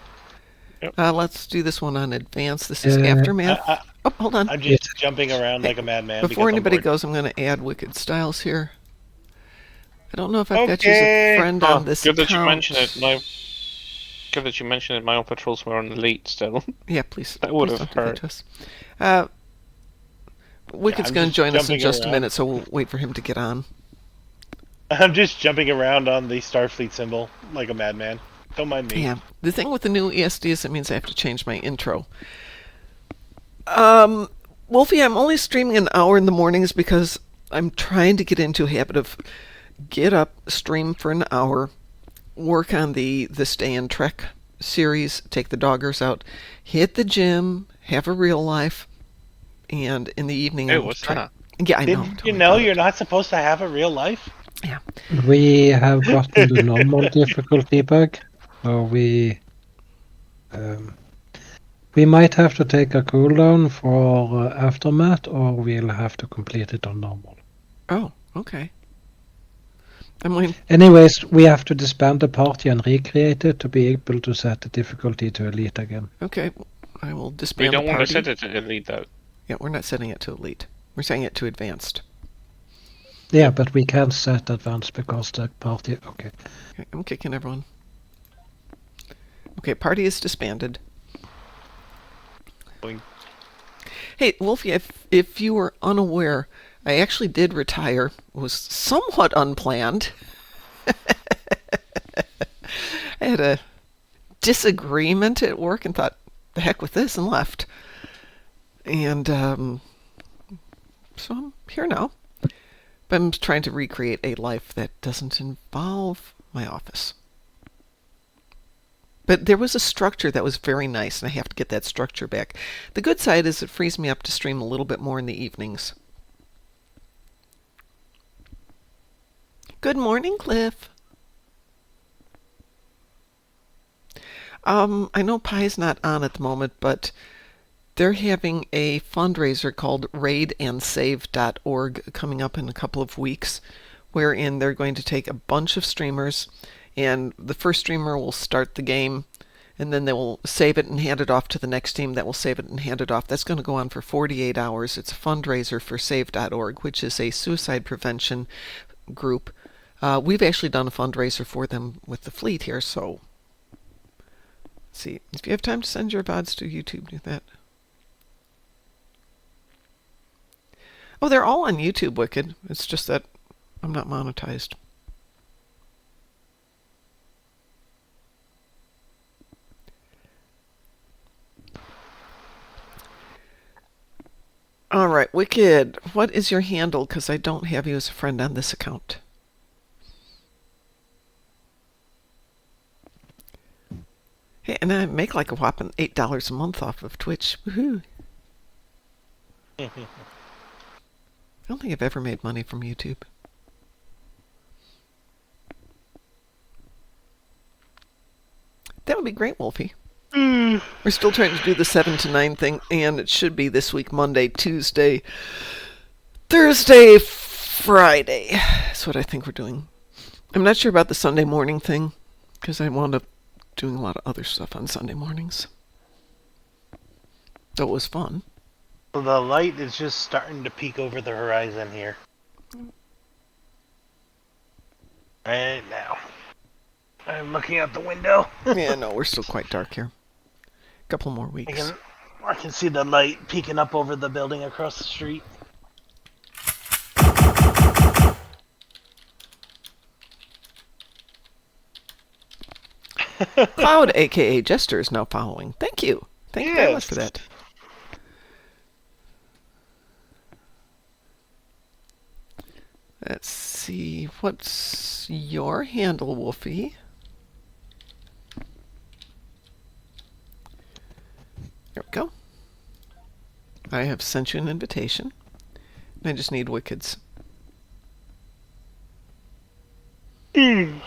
Yep. Let's do this one on advance. This is Aftermath. Oh, hold on. I'm just jumping around like a madman. Before anybody goes, I'm going to add Wicked Styles here. I don't know if I've got you as a friend on this account. Good that you mention it. Good that you mentioned it. My own patrols were on Elite still. Yeah, please. That would have hurt. Wicked's going to join us in just a minute, so we'll wait for him to get on. I'm just jumping around on the Starfleet symbol like a madman. Don't mind me. Yeah. The thing with the new ESD is it means I have to change my intro. Wolfie, I'm only streaming an hour in the mornings because I'm trying to get into a habit of get up, stream for an hour, work on the Stay in Trek series, take the doggers out, hit the gym, have a real life, and in the evening... Hey, what's that? Yeah, I know. You know you're not supposed to have a real life? Yeah. We have gotten the normal difficulty back, so we might have to take a cooldown for Aftermath, or we'll have to complete it on normal. Oh, okay. Anyways, we have to disband the party and recreate it to be able to set the difficulty to Elite again. Okay, I will disband the party. We don't want to set it to Elite, though. Yeah, we're not setting it to Elite. We're setting it to Advanced. Yeah, but we can't set Advanced because the party... Okay, I'm kicking everyone. Okay, party is disbanded. Boing. Hey, Wolfie, if you were unaware, I actually did retire. It was somewhat unplanned. I had a disagreement at work and thought, the heck with this, and left. And so I'm here now. But I'm trying to recreate a life that doesn't involve my office. But there was a structure that was very nice, and I have to get that structure back. The good side is it frees me up to stream a little bit more in the evenings. Good morning, Cliff. I know Pie's not on at the moment, but they're having a fundraiser called raidandsave.org coming up in a couple of weeks, wherein they're going to take a bunch of streamers, and the first streamer will start the game, and then they will save it and hand it off to the next team that will save it and hand it off. That's going to go on for 48 hours. It's a fundraiser for save.org, which is a suicide prevention group. We've actually done a fundraiser for them with the fleet here, so let's see. If you have time to send your VODs to YouTube, do that. Oh, they're all on YouTube, Wicked. It's just that I'm not monetized. All right, Wicked. What is your handle? Because I don't have you as a friend on this account. Hey, and I make like a whopping $8 a month off of Twitch. Woohoo! I don't think I've ever made money from YouTube. That would be great, Wolfie. We're still trying to do the 7 to 9 thing, and it should be this week, Monday, Tuesday, Thursday, Friday. That's what I think we're doing. I'm not sure about the Sunday morning thing, because I wound up doing a lot of other stuff on Sunday mornings. Though it was fun. Well, the light is just starting to peek over the horizon here. Right now. I'm looking out the window. Yeah, no, we're still quite dark here. A couple more weeks. I can see the light peeking up over the building across the street. Cloud, aka Jester, is now following. Thank you. Thank you very much for that. Let's see. What's your handle, Wolfie? There we go. I have sent you an invitation. I just need Wickeds. You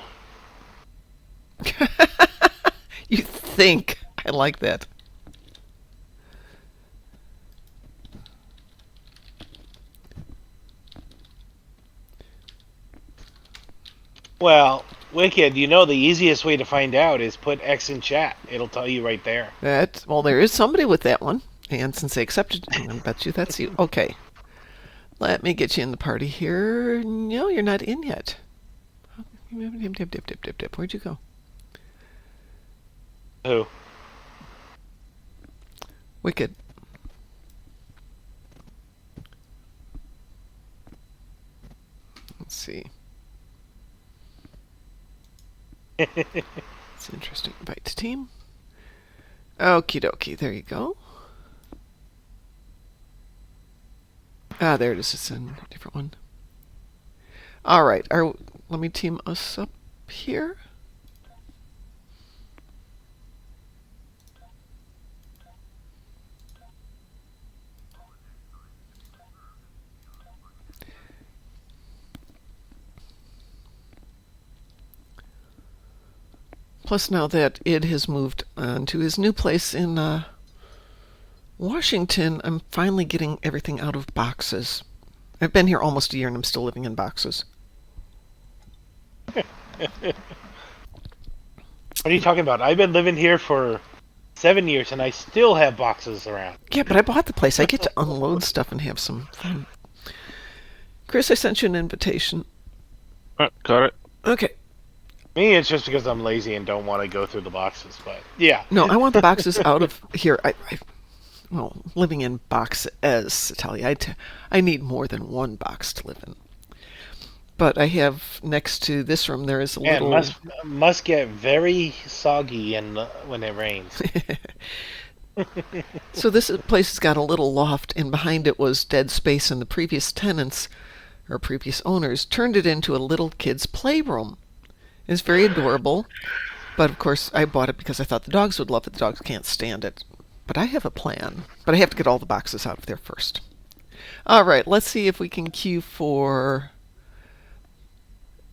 think. I like that. Well, Wicked, you know the easiest way to find out is put X in chat. It'll tell you right there. Well, there is somebody with that one. And since they accepted, I bet you that's you. Okay. Let me get you in the party here. No, you're not in yet. Where'd you go? Who? Wicked. Let's see. It's interesting. Invite to team. Okie dokie. There you go. Ah, there it is. It's in a different one. All right. Let me team us up here. Plus, now that Id has moved on to his new place in Washington, I'm finally getting everything out of boxes. I've been here almost a year and I'm still living in boxes. What are you talking about? I've been living here for 7 years and I still have boxes around. Yeah, but I bought the place. I get to unload stuff and have some fun. Chris, I sent you an invitation. Got it. Okay. Me, it's just because I'm lazy and don't want to go through the boxes, but yeah. No, I want the boxes out of here. Well, living in boxes, Italia. I need more than one box to live in. But I have next to this room there is a little. It must get very soggy when it rains. So this place has got a little loft, and behind it was dead space, and the previous tenants or previous owners turned it into a little kid's playroom. It's very adorable, but of course I bought it because I thought the dogs would love it. The dogs can't stand it. But I have a plan. But I have to get all the boxes out of there first. All right, let's see if we can queue for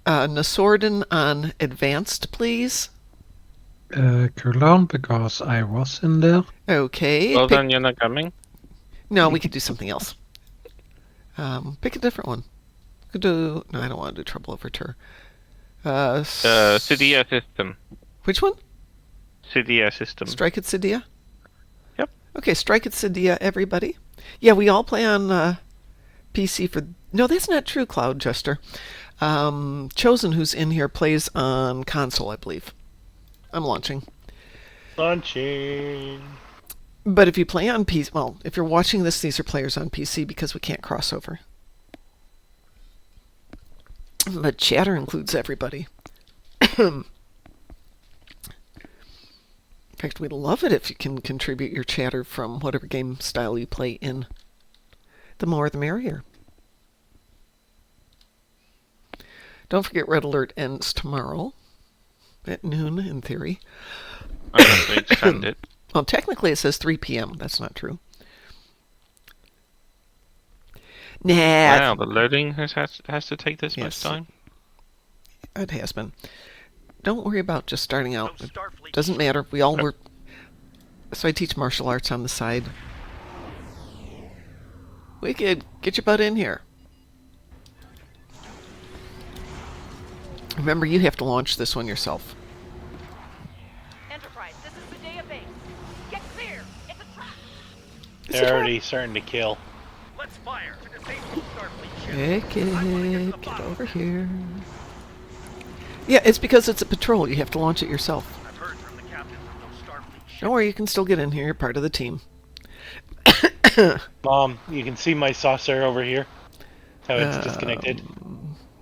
Nasorden on Advanced, please. Cool on, because I was in there. Okay. Well, then you're not coming? No, we could do something else. Pick a different one. Could do. No, I don't want to do Trouble Over Tur. Cydia system. Which one? Cydia system. Strike at Cydia? Yep. Okay, Strike at Cydia, everybody. Yeah, we all play on PC for... No, that's not true, Cloud Jester. Chosen, who's in here, plays on console, I believe. I'm launching. Launching. But if you play on PC... Well, if you're watching this, these are players on PC because we can't cross over. But chatter includes everybody. In fact, we'd love it if you can contribute your chatter from whatever game style you play in. The more the merrier. Don't forget Red Alert ends tomorrow at noon, in theory. Unless they extend it. Well, technically it says 3 p.m. That's not true. Nah. Wow, the loading has to take this much time? It has been. Don't worry about just starting out. It doesn't matter. We all work. So I teach martial arts on the side. Wicked, get your butt in here. Remember, you have to launch this one yourself. Enterprise, this is the database. Get clear. It's a trap. They're already starting to kill. Let's fire to disable Starfleet ship. Get over here. Yeah, it's because it's a patrol. You have to launch it yourself. I've heard from the captains of those Starfleet ships. Don't worry, you can still get in here. You're part of the team. Mom, you can see my saucer over here. How it's disconnected.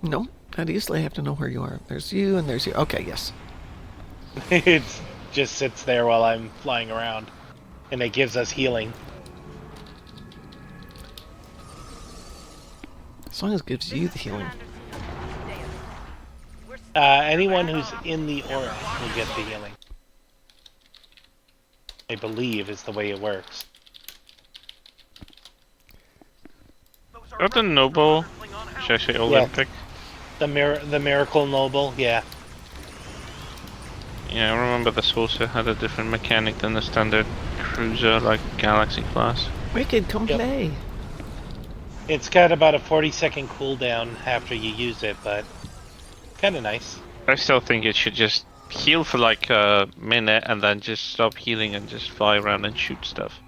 No, not easily. I have to know where you are. There's you and there's you. Okay, yes. It just sits there while I'm flying around. And it gives us healing. As long as it gives you the healing. Anyone who's in the aura will get the healing. I believe is the way it works. Got the Noble, should I say Olympic? The Miracle Noble, yeah. Yeah, I remember the saucer had a different mechanic than the standard cruiser, like Galaxy class. Wicked, come play. It's got about a 40-second cooldown after you use it, but kind of nice. I still think it should just heal for like a minute and then just stop healing and just fly around and shoot stuff.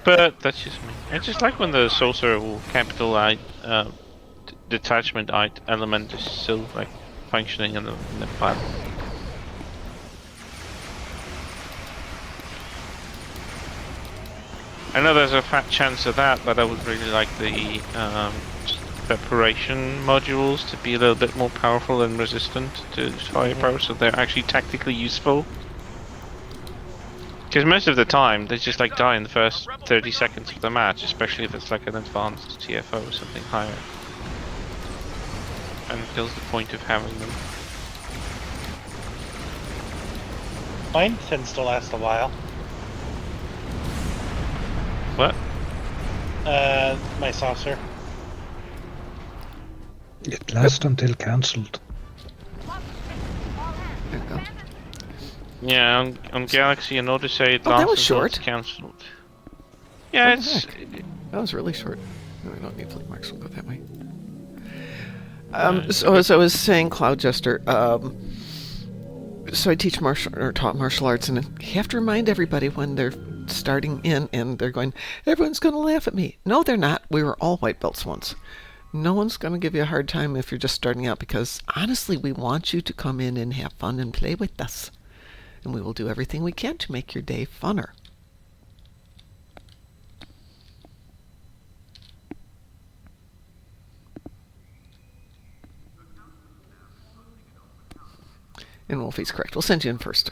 But that's just me. I just like when the saucer capital I detachment element is still like functioning in the battle. I know there's a fat chance of that, but I would really like the preparation modules to be a little bit more powerful and resistant to firepower, so they're actually tactically useful. Because most of the time, they just like die in the first 30 seconds of the match, especially if it's like an advanced TFO or something higher. And it kills the point of having them. Mine tends to last a while. What? My saucer. It lasts until cancelled. There you go. Yeah, on Galaxy, in order to say it Oh, lasts that was until short. it's cancelled. Yeah, What the it's... heck? That was really short. No, we don't need fleet marks. We'll go that way. So as I was saying, Cloud Jester, so I teach taught martial arts, and you have to remind everybody when they're starting in and they're going, everyone's going to laugh at me. No, they're not. We were all white belts once. No one's going to give you a hard time if you're just starting out, because honestly, we want you to come in and have fun and play with us. And we will do everything we can to make your day funner. And Wolfie's correct. We'll send you in first.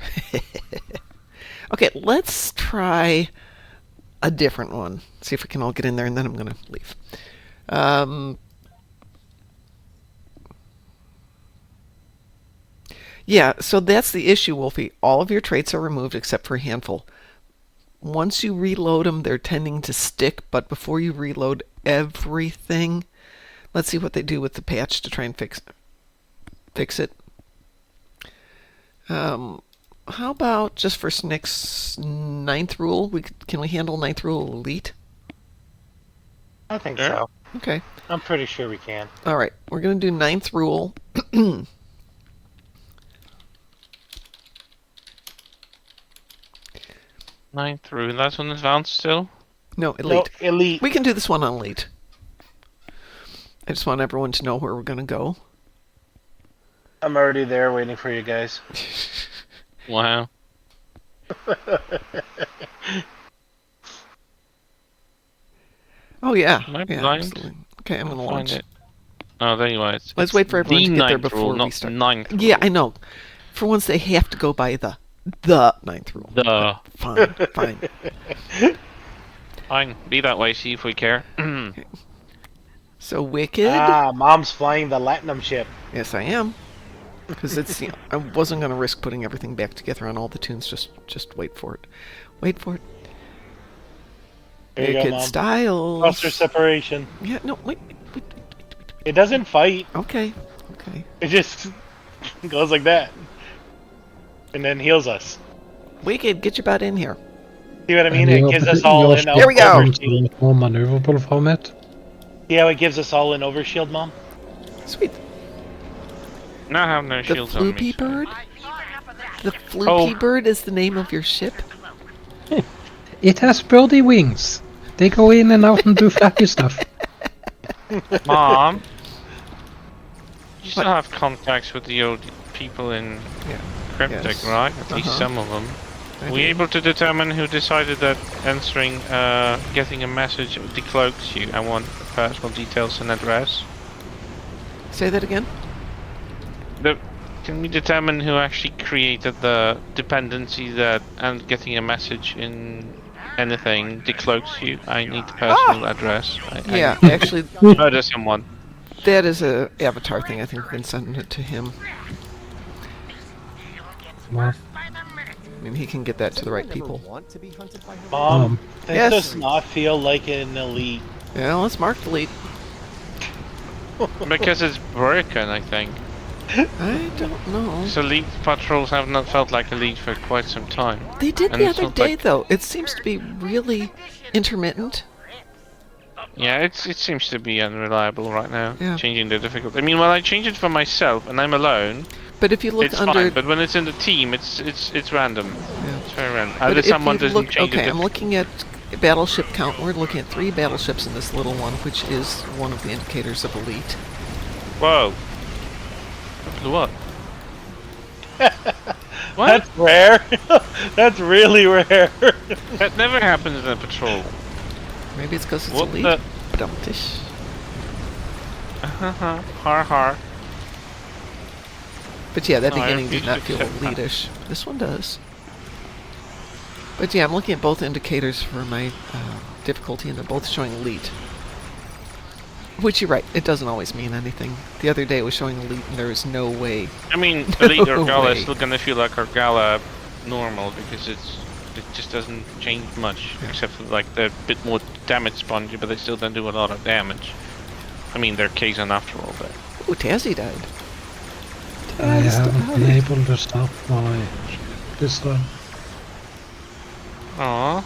Okay, let's try a different one. See if we can all get in there, and then I'm going to leave. Yeah, so that's the issue, Wolfie. All of your traits are removed except for a handful. Once you reload them, they're tending to stick, but before you reload everything, let's see what they do with the patch to try and fix it. How about just for Snick's 9th rule? Can we handle 9th rule elite? I think so. Okay. I'm pretty sure we can. All right. We're going to do 9th rule. Ninth rule, that's on advanced still? No, elite. No, elite. We can do this one on elite. I just want everyone to know where we're going to go. I'm already there waiting for you guys. Wow. Oh, yeah. Am I Yeah, blind? absolutely. Okay, I'm going to I'll find launch. it. Oh, there you are. Let's wait for everyone to get there before we not start. Ninth rule. Yeah, I know. For once, they have to go by the 9th rule. The. Fine, fine. Fine, be that way, see if we care. So Wicked. Mom's flying the Latinum ship. Yes, I am. Because it's I wasn't going to risk putting everything back together on all the tunes. Just wait for it. Wait for it. There you go, Wicked Mom. Styles. Cluster separation. Yeah, no, wait. It doesn't fight. Okay. It just goes like that. And then heals us. Wicked, get your butt in here. See what I mean? And It gives us all an Here we go. overshield. More maneuverable from it. See how it gives us all an overshield, Mom? Sweet. No, I have no The shields on me. Floopy so- Bird? The Floopy Oh. Bird is the name of your ship? It has birdie wings. They go in and out and do flappy stuff. Mom, you still have contacts with the old people in Yeah. Cryptic, Yes. right? At least Uh-huh. some of them. I Were we do. able to determine who decided that answering, getting a message decloaks you? I want personal details and address. Say that again? Can we determine who actually created the dependency that and getting a message in anything decloaks you? I need the personal address. Yeah, actually, I murder someone. that is a Avatar thing. I think we can send it to him. Well, I mean, he can get that to the right people. Mom, that Yes. does not feel like an elite. Yeah, let's mark delete. Because it's broken, I think. I don't know. So elite patrols have not felt like elite for quite some time. They did And the it's other not day, like- though. It seems to be really intermittent. Yeah, it seems to be unreliable right now. Yeah. Changing the difficulty. I mean, when I change it for myself and I'm alone, But if you look it's under... fine. But when it's in the team, it's random. Yeah. It's very random. But Either if someone you doesn't look, change okay, it. I'm looking at battleship count. We're looking at 3 battleships in this little one, which is one of the indicators of elite. Whoa. Blew up. What? That's rare. That's really rare. That never happens in a patrol. Maybe it's because it's What elite. the? Dumtish. Har har. But yeah, that No, I beginning did refuse not to feel accept that. elite-ish. This one does. But yeah, I'm looking at both indicators for my difficulty, and they're both showing elite. Which, you're right, it doesn't always mean anything. The other day it was showing elite, and there is no way. I mean, elite No Orgala way. is still gonna feel like Orgala normal because it just doesn't change much Yeah. except for like they're a bit more damage spongy, but they still don't do a lot of damage. I mean, they're Kazan after all, but Ooh, Tazzy died. I Taz haven't been died. able to stop my this time. aww.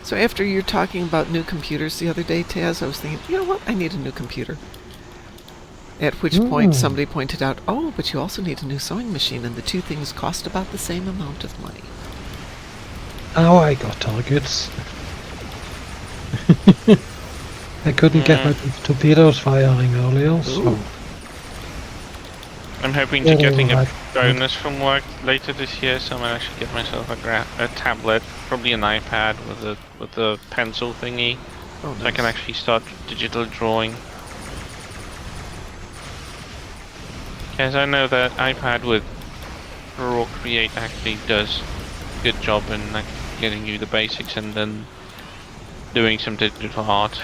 So after you're talking about new computers the other day, Taz, I was thinking, you know what? I need a new computer. At which point Hmm. somebody pointed out, oh, but you also need a new sewing machine, and the two things cost about the same amount of money. Now I got targets. I couldn't get my torpedoes firing earlier, so Ooh. I'm hoping to getting a right. bonus from work later this year, so I might actually get myself a tablet, probably an iPad with a pencil thingy, Oh, so I can nice. actually start digital drawing. Because I know that iPad with Procreate actually does a good job in like, getting you the basics and then doing some digital art.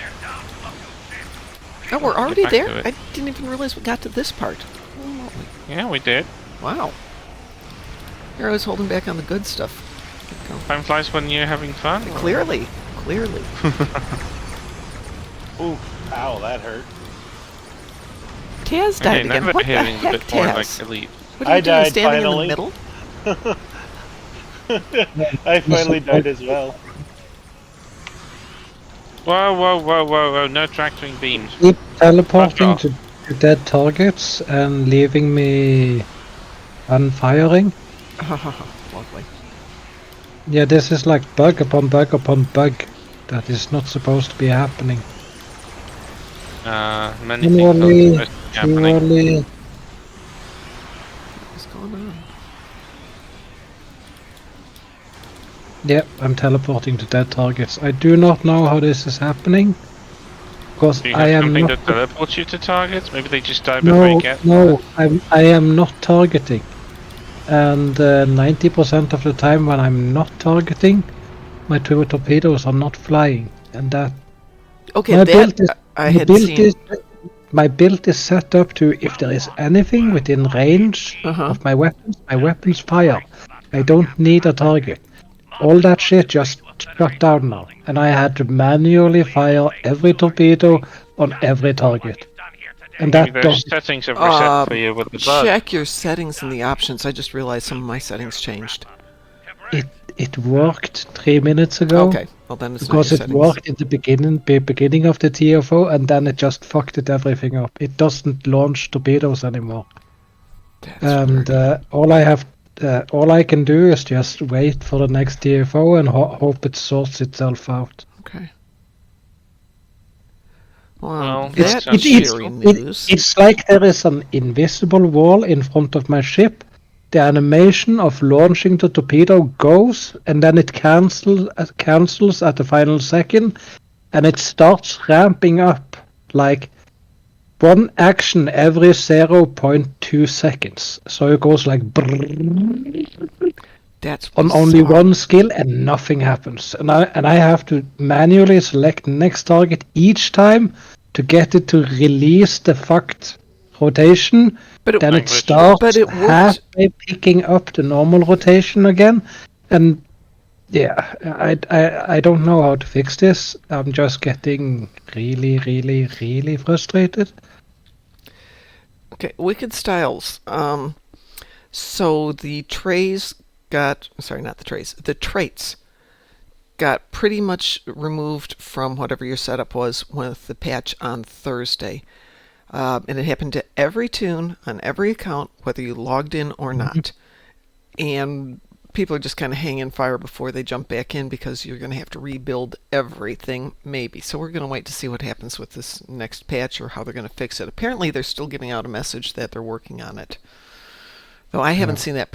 Oh, we're Get already back to there? it. I didn't even realize we got to this part. Holy moly. Yeah, we did. Wow. Here I was holding back on the good stuff. Keep going. Time flies when you're having fun. Clearly. Ooh, ow, that hurt. Taz Okay, died now again. that What the hitting's a heck, bit more like Taz? elite. What are you I doing, died standing finally. in the middle? I finally died as well. Whoa, whoa, whoa, whoa, whoa, no tractoring beams. keep teleporting Fuck to dead targets and leaving me unfiring. Lovely. Yeah, this is like bug upon bug upon bug that is not supposed to be happening. Many things are Purely, supposed to be happening. purely. What's going on? Yep, I'm teleporting to dead targets. I do not know how this is happening. Because Do you I have am something not. that teleports you to targets? Maybe they just die before No, you get no, I am not targeting. And 90% of the time when I'm not targeting, my two torpedoes are not flying, and that Okay, my that build is I my had build seen. is my build is set up to if there is anything within range of my weapons fire. I don't need a target. All that shit just shut down now, and I had to manually fire every torpedo on every target. And Maybe that those does settings have reset for you with the bug. Check your settings in the options. I just realized some of my settings changed. it worked 3 minutes ago. Okay, well then it's Because not your it settings. worked in the beginning of the TFO, and then it just fucked everything up. It doesn't launch torpedoes anymore. That's And weird. all I can do is just wait for the next TFO and hope it sorts itself out. Okay. Well, that's sounds cheery news. It's like there is an invisible wall in front of my ship. The animation of launching the torpedo goes, and then it cancels at the final second, and it starts ramping up like one action every 0.2 seconds. So it goes like That's on only one skill, and nothing happens. And I have to manually select next target each time to get it to release the fucked rotation. But then it starts but it worked. halfway picking up the normal rotation again, and yeah, I don't know how to fix this. I'm just getting really, really, really frustrated. Okay, Wicked Styles. So the trays got, sorry, not the trays, the traits got pretty much removed from whatever your setup was with the patch on Thursday. And it happened to every tune on every account, whether you logged in or not. And people are just kind of hanging fire before they jump back in because you're going to have to rebuild everything, maybe. So we're going to wait to see what happens with this next patch or how they're going to fix it. Apparently, they're still giving out a message that they're working on it. Though I haven't seen that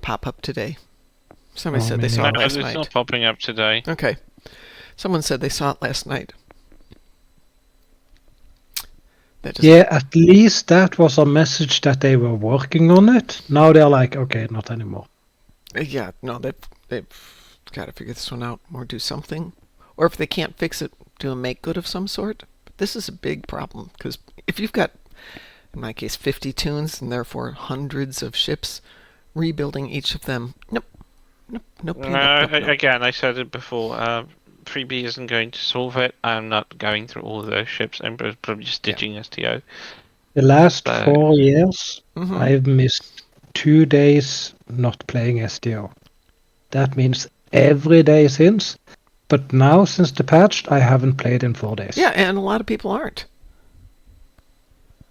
pop up today. Somebody said they saw it last night. It's not popping up today. Okay. Someone said they saw it last night. Yeah, at least that was a message that they were working on it. Now they're like, okay, not anymore. Yeah, no, they've got to figure this one out or do something. Or if they can't fix it, do a make good of some sort. But this is a big problem because if you've got, in my case, 50 tunes and therefore hundreds of ships, rebuilding each of them, nope. Again, I said it before. 3B isn't going to solve it. I'm not going through all of those ships. I'm probably just ditching STO. The last 4 years, I've missed 2 days not playing STO. That means every day since. But now, since the patch, I haven't played in 4 days. Yeah, and a lot of people aren't.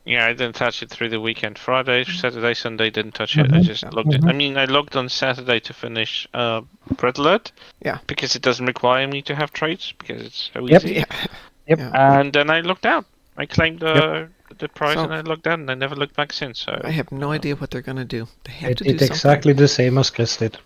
Yeah, I didn't touch it through the weekend. Friday, Saturday, Sunday, didn't touch it. I just logged in. I mean, I logged on Saturday to finish Bread Alert. Yeah. Because it doesn't require me to have traits, because it's so easy. Yep. And then I logged out. I claimed the prize and I logged out, and I never looked back since. So I have no idea what they're going to do. They have to do something. Exactly the same as Chris did.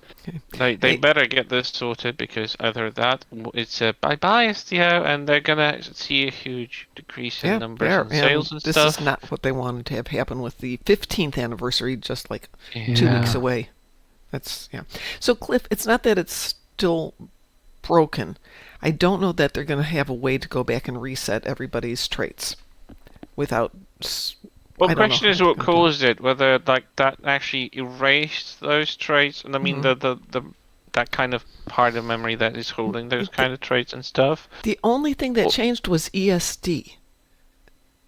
Okay. They better get this sorted, because other than that, it's a bye-bye STO, and they're going to see a huge decrease in numbers and sales and this stuff. This is not what they wanted to have happen with the 15th anniversary, just like 2 weeks away. That's, So, Cliff, it's not that it's still broken. I don't know that they're going to have a way to go back and reset everybody's traits without... Well, the question is what caused it. Whether like that actually erased those traits, and I mean the that kind of part of memory that is holding those kind of traits and stuff. The only thing that changed was ESD.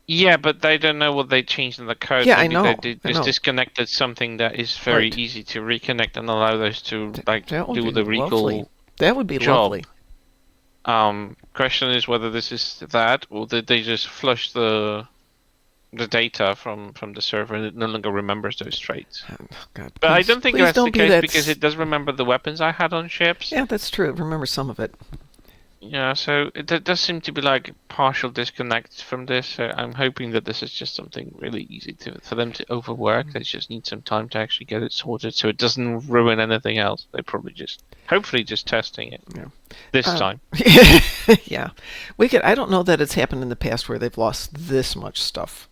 Yeah, but they don't know what they changed in the code. Yeah, Maybe I know. They just disconnected something that is very easy to reconnect and allow those to do the recall. Lovely. That would be job. Lovely. Question is whether this is that, or did they just flush the data from the server and it no longer remembers those traits. Oh, God, but I don't think that's the case because it does remember the weapons I had on ships. Yeah, that's true. It remembers some of it. Yeah, so it does seem to be like partial disconnect from this. So I'm hoping that this is just something really easy for them to overwork. They just need some time to actually get it sorted so it doesn't ruin anything else. They're probably hopefully just testing it this time. Yeah. I don't know that it's happened in the past where they've lost this much stuff.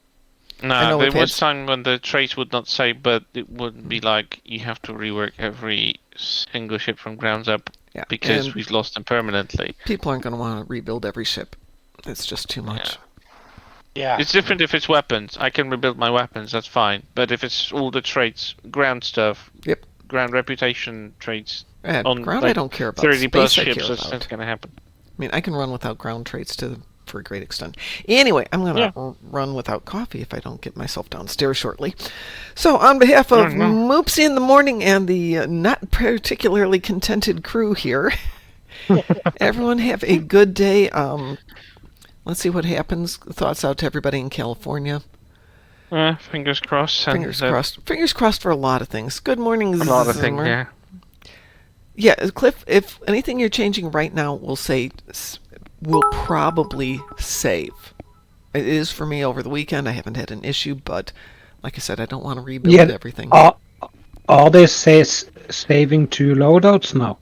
No, there was time when the traits would not say, but it would be like you have to rework every single ship from grounds up Yeah, because and we've lost them permanently. people aren't going to want to rebuild every ship. It's just too much. Yeah. It's different if it's weapons. I can rebuild my weapons, that's fine. But if it's all the traits, ground stuff, Yep. ground reputation traits, On ground, like I don't care about. 30 plus Space, I ships, care that's about. going to happen. I mean, I can run without ground traits for a great extent. Anyway, I'm going to run without coffee if I don't get myself downstairs shortly. So, on behalf of Moopsy in the morning and the not particularly contented crew here, everyone have a good day. Let's see what happens. Thoughts out to everybody in California. Fingers crossed. Fingers crossed. Fingers crossed for a lot of things. Good morning, A lot of things, yeah. Yeah, Cliff, if anything you're changing right now, we'll probably save. It is for me over the weekend. I haven't had an issue, but like I said, I don't want to rebuild everything. Are they saving 2 loadouts now?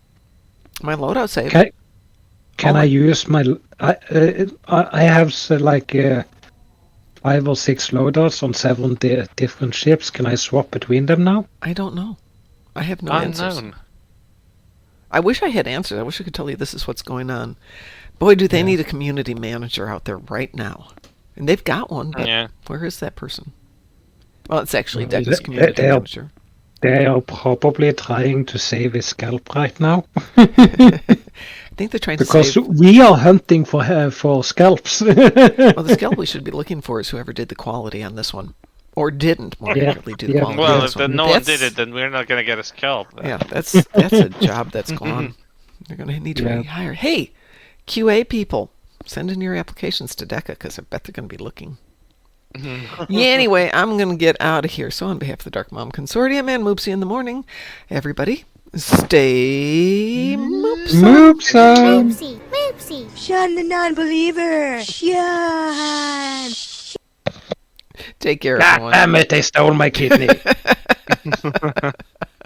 My loadout save. Can I use my... I have 5 or 6 loadouts on 7 different ships. Can I swap between them now? I don't know. I have no answers. I wish I had answers. I wish I could tell you this is what's going on. Boy, do they need a community manager out there right now. And they've got one, but where is that person? Well, it's actually Deca's community manager. They are probably trying to save a scalp right now. I think they're trying to save... Because we are hunting for scalps. Well, the scalp we should be looking for is whoever did the quality on this one. Or didn't more accurately do the quality. Well, if no one did it, then we're not going to get a scalp. Yeah, that's a job that's gone. They're going to need to rehire. Hey, QA people, send in your applications to Deca, because I bet they're going to be looking. Anyway, I'm going to get out of here. So on behalf of the Dark Mom Consortium and Moopsy in the morning, everybody, stay Moopsy. Moopsy. Shun the non-believer. Shun. Take care, everyone. Damn it, they stole my kidney.